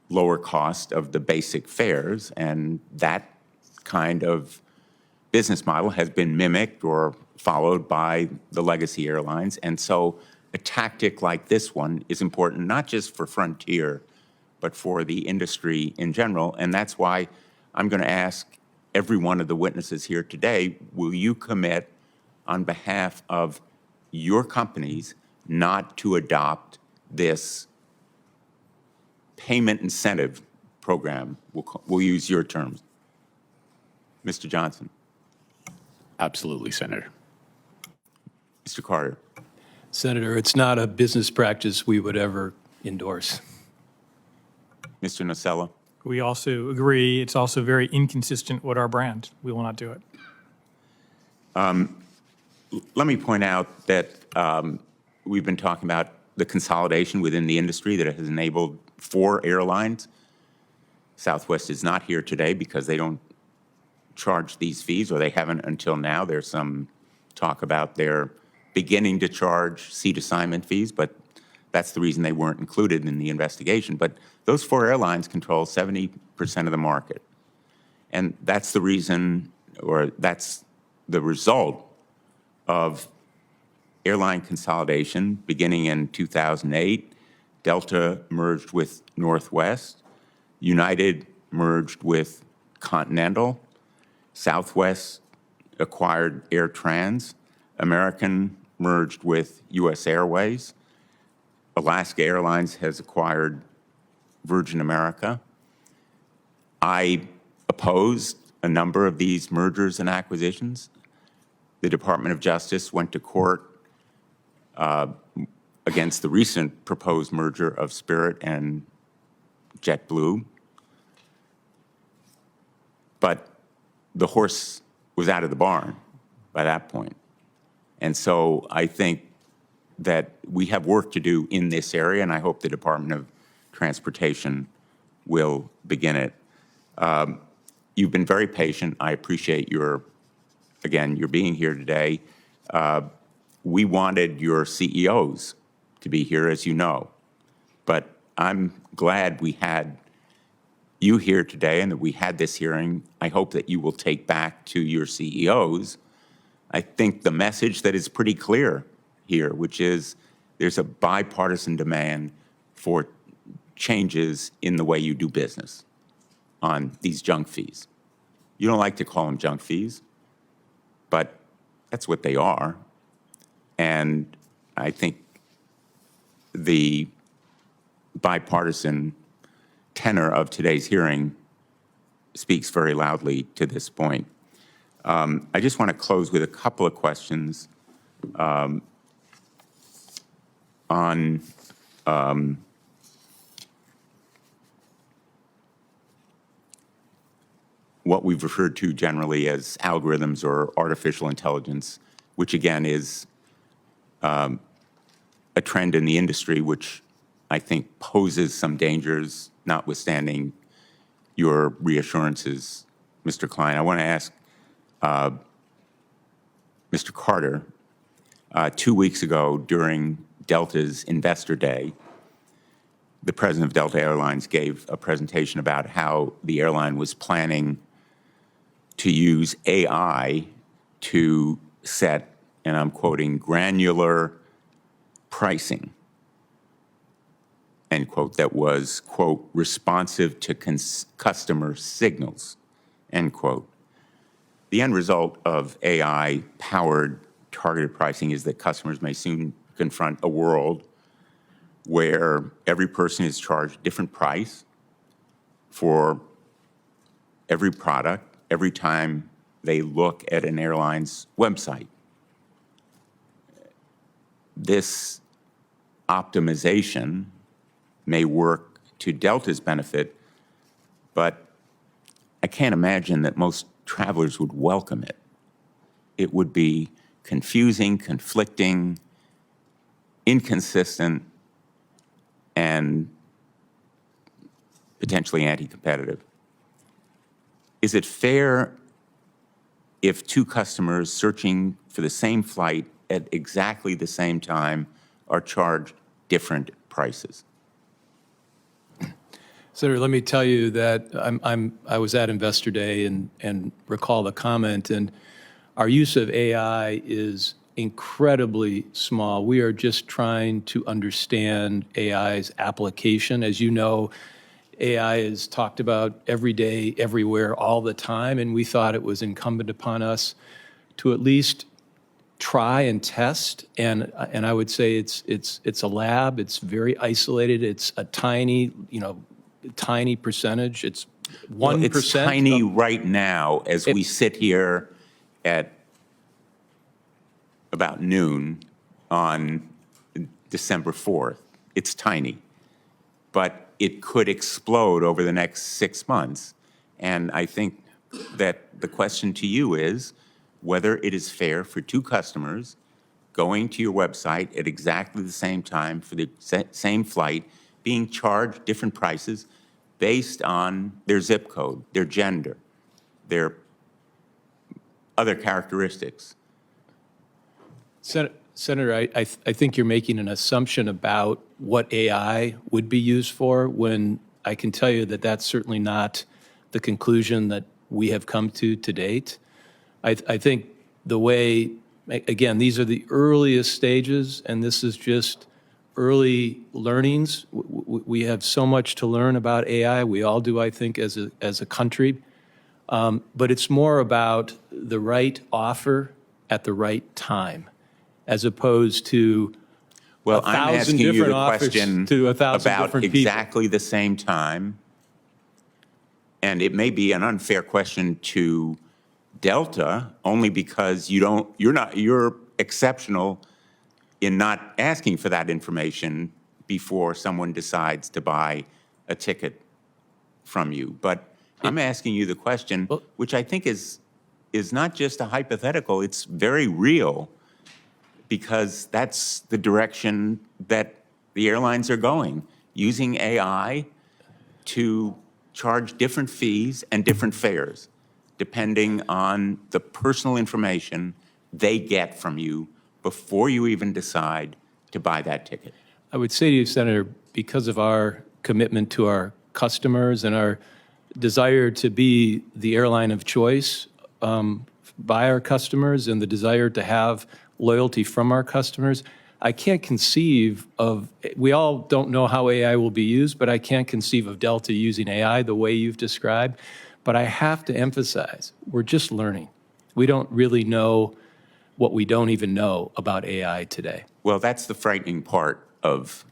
lower cost of the basic fares, and that kind of business model has been mimicked or followed by the legacy airlines. And so a tactic like this one is important, not just for Frontier, but for the industry in general. And that's why I'm going to ask every one of the witnesses here today, will you commit on behalf of your companies not to adopt this payment incentive program? We'll use your terms. Mr. Johnson. Absolutely, Senator. Mr. Carter. Senator, it's not a business practice we would ever endorse. Mr. Nocella. We also agree it's also very inconsistent with our brand. We will not do it. Let me point out that we've been talking about the consolidation within the industry that has enabled 4 airlines. Southwest is not here today because they don't charge these fees, or they haven't until now. There's some talk about their beginning to charge seat assignment fees, but that's the reason they weren't included in the investigation. But those 4 airlines control 70% of the market. And that's the reason, or that's the result of airline consolidation beginning in 2008. Delta merged with Northwest. United merged with Continental. Southwest acquired Air Trans. American merged with U.S. Airways. Alaska Airlines has acquired Virgin America. I opposed a number of these mergers and acquisitions. The Department of Justice went to court against the recent proposed merger of Spirit and JetBlue. But the horse was out of the barn by that point. And so I think that we have work to do in this area, and I hope the Department of Transportation will begin it. You've been very patient. I appreciate your being here today. We wanted your CEOs to be here, as you know, but I'm glad we had you here today and that we had this hearing. I hope that you will take back to your CEOs, I think, the message that is pretty clear here, which is there's a bipartisan demand for changes in the way you do business on these junk fees. You don't like to call them junk fees, but that's what they are. And I think the bipartisan tenor of today's hearing speaks very loudly to this point. I just want to close with a couple of questions on what we've referred to generally as algorithms or artificial intelligence, which again is a trend in the industry, which I think poses some dangers, notwithstanding your reassurances, Mr. Klein. I want to ask Mr. Carter, 2 weeks ago during Delta's Investor Day, the president of Delta Airlines gave a presentation about how the airline was planning to use AI to set, and I'm quoting, granular pricing, end quote, that was, quote, responsive to customer signals, end quote. The end result of AI-powered targeted pricing is that customers may soon confront a world where every person is charged a different price for every product every time they look at an airline's website. This optimization may work to Delta's benefit, but I can't imagine that most travelers would welcome it. It would be confusing, conflicting, inconsistent, and potentially anti-competitive. Is it fair if 2 customers searching for the same flight at exactly the same time are charged different prices? Senator, let me tell you that I was at Investor Day and recall the comment, and our use of AI is incredibly small. We are just trying to understand AI's application. As you know, AI is talked about every day, everywhere, all the time, and we thought it was incumbent upon us to at least try and test. And I would say it's a lab. It's very isolated. It's a tiny percentage. It's 1%. Well, it's tiny right now as we sit here at about noon on December 4th. It's tiny, but it could explode over the next 6 months. And I think that the question to you is whether it is fair for 2 customers going to your website at exactly the same time for the same flight, being charged different prices based on their zip code, their gender, their other characteristics. Senator, I think you're making an assumption about what AI would be used for, when I can tell you that that's certainly not the conclusion that we have come to date. I think the way, again, these are the earliest stages, and this is just early learnings. We have so much to learn about AI. We all do, I think, as a country. But it's more about the right offer at the right time, as opposed to Well, a I'm thousand asking you the different offers question to a thousand about different people. exactly the same time. And it may be an unfair question to Delta, only because you're exceptional in not asking for that information before someone decides to buy a ticket from you. But I'm asking you the question, which I think is not just a hypothetical, it's very real, because that's the direction that the airlines are going, using AI to charge different fees and different fares, depending on the personal information they get from you before you even decide to buy that ticket. I would say to you, Senator, because of our commitment to our customers and our desire to be the airline of choice by our customers, and the desire to have loyalty from our customers, I can't conceive of, we all don't know how AI will be used, but I can't conceive of Delta using AI the way you've described. But I have to emphasize, we're just learning. We don't really know what we don't even know about AI today. Well, that's the frightening part of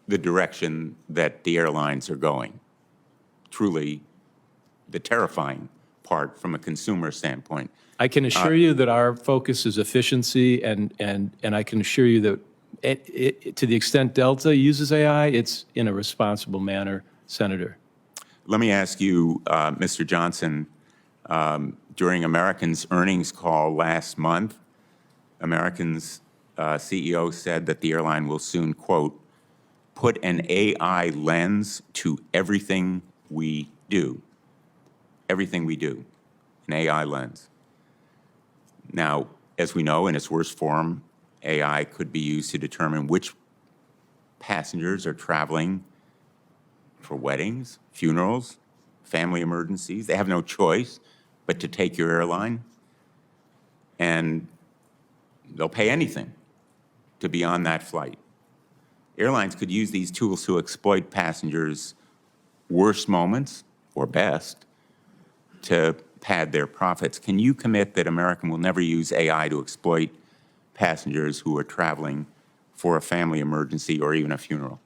the direction that the airlines are going. Truly, the terrifying part from a consumer standpoint. I can assure you that our focus is efficiency, and I can assure you that to the extent Delta uses AI, it's in a responsible manner, Senator. Let me ask you, Mr. Johnson, during American's earnings call last month, American's CEO said that the airline will soon, quote, put an AI lens to everything we do. Everything we do, an AI lens. Now, as we know, in its worst form, AI could be used to determine which passengers are traveling for weddings, funerals, family emergencies. They have no choice but to take your airline, and they'll pay anything to be on that flight. Airlines could use these tools to exploit passengers' worst moments, or best, to pad their profits. Can you commit that American will never use AI to exploit passengers who are traveling for a family emergency or even a funeral?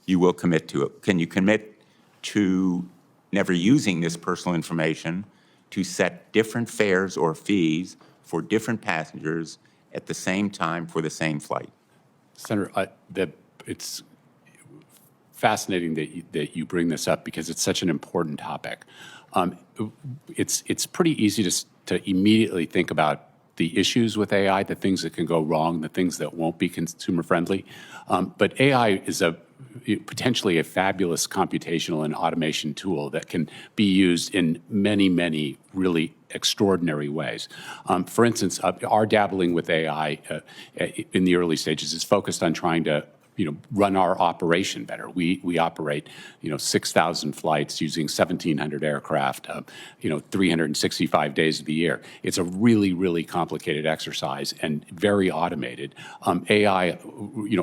You will commit to it. Can you commit to never using this personal information to set different fares or fees for different passengers at the same time for the same flight? Senator, it's fascinating that you bring this up, because it's such an important topic. It's pretty easy to immediately think about the issues with AI, the things that can go wrong, the things that won't be consumer friendly. But AI is potentially a fabulous computational and automation tool that can be used in many, many really extraordinary ways. For instance, our dabbling with AI in the early stages is focused on trying to run our operation better. We operate 6,000 flights using 1,700 aircraft, 365 days of the year. It's a really, really complicated exercise and very automated. AI,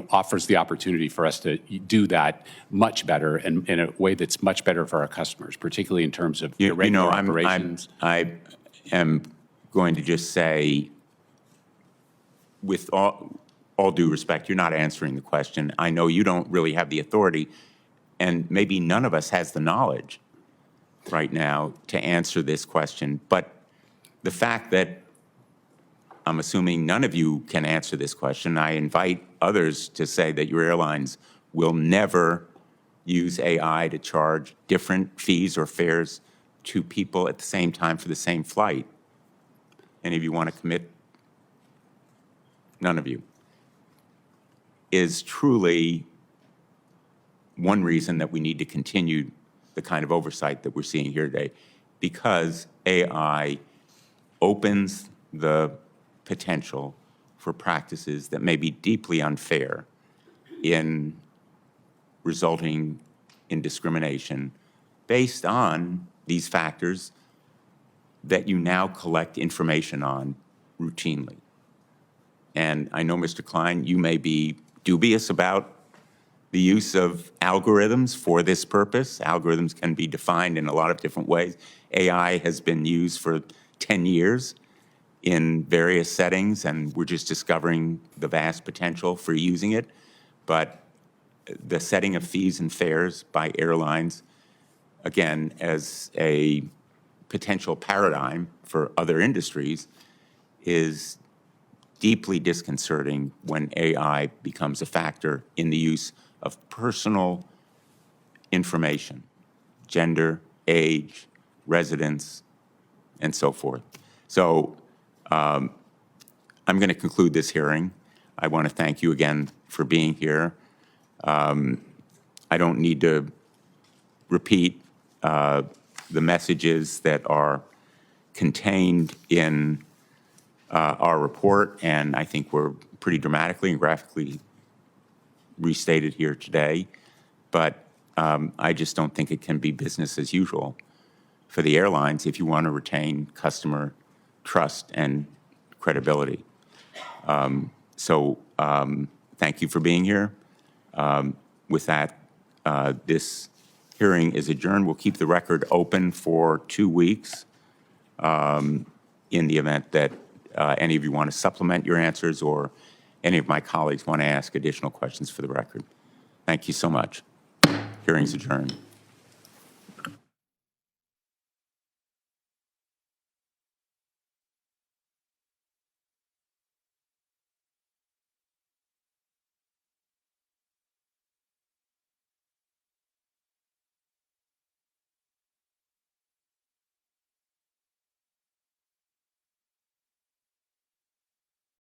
offers the opportunity for us to do that much better and in a way that's much better for our customers, particularly in terms of regular operations. I am going to just say, with all due respect, you're not answering the question. I know you don't really have the authority, and maybe none of us has the knowledge right now to answer this question. But the fact that I'm assuming none of you can answer this question, I invite others to say that your airlines will never use AI to charge different fees or fares to people at the same time for the same flight. Any of you want to commit none of you, is truly one reason that we need to continue the kind of oversight that we're seeing here today, because AI opens the potential for practices that may be deeply unfair in resulting in discrimination based on these factors that you now collect information on routinely. And I know, Mr. Klein, you may be dubious about the use of algorithms for this purpose. Algorithms can be defined in a lot of different ways. AI has been used for 10 years in various settings, and we're just discovering the vast potential for using it. But the setting of fees and fares by airlines, again, as a potential paradigm for other industries, is deeply disconcerting when AI becomes a factor in the use of personal information, gender, age, residence, and so forth. So I'm going to conclude this hearing. I want to thank you again for being here. I don't need to repeat the messages that are contained in our report, and I think were pretty dramatically and graphically restated here today. But I just don't think it can be business as usual for the airlines if you want to retain customer trust and credibility. So thank you for being here. With that, this hearing is adjourned. We'll keep the record open for 2 weeks in the event that any of you want to supplement your answers or any of my colleagues want to ask additional questions for the record. Thank you so much. Hearing's adjourned.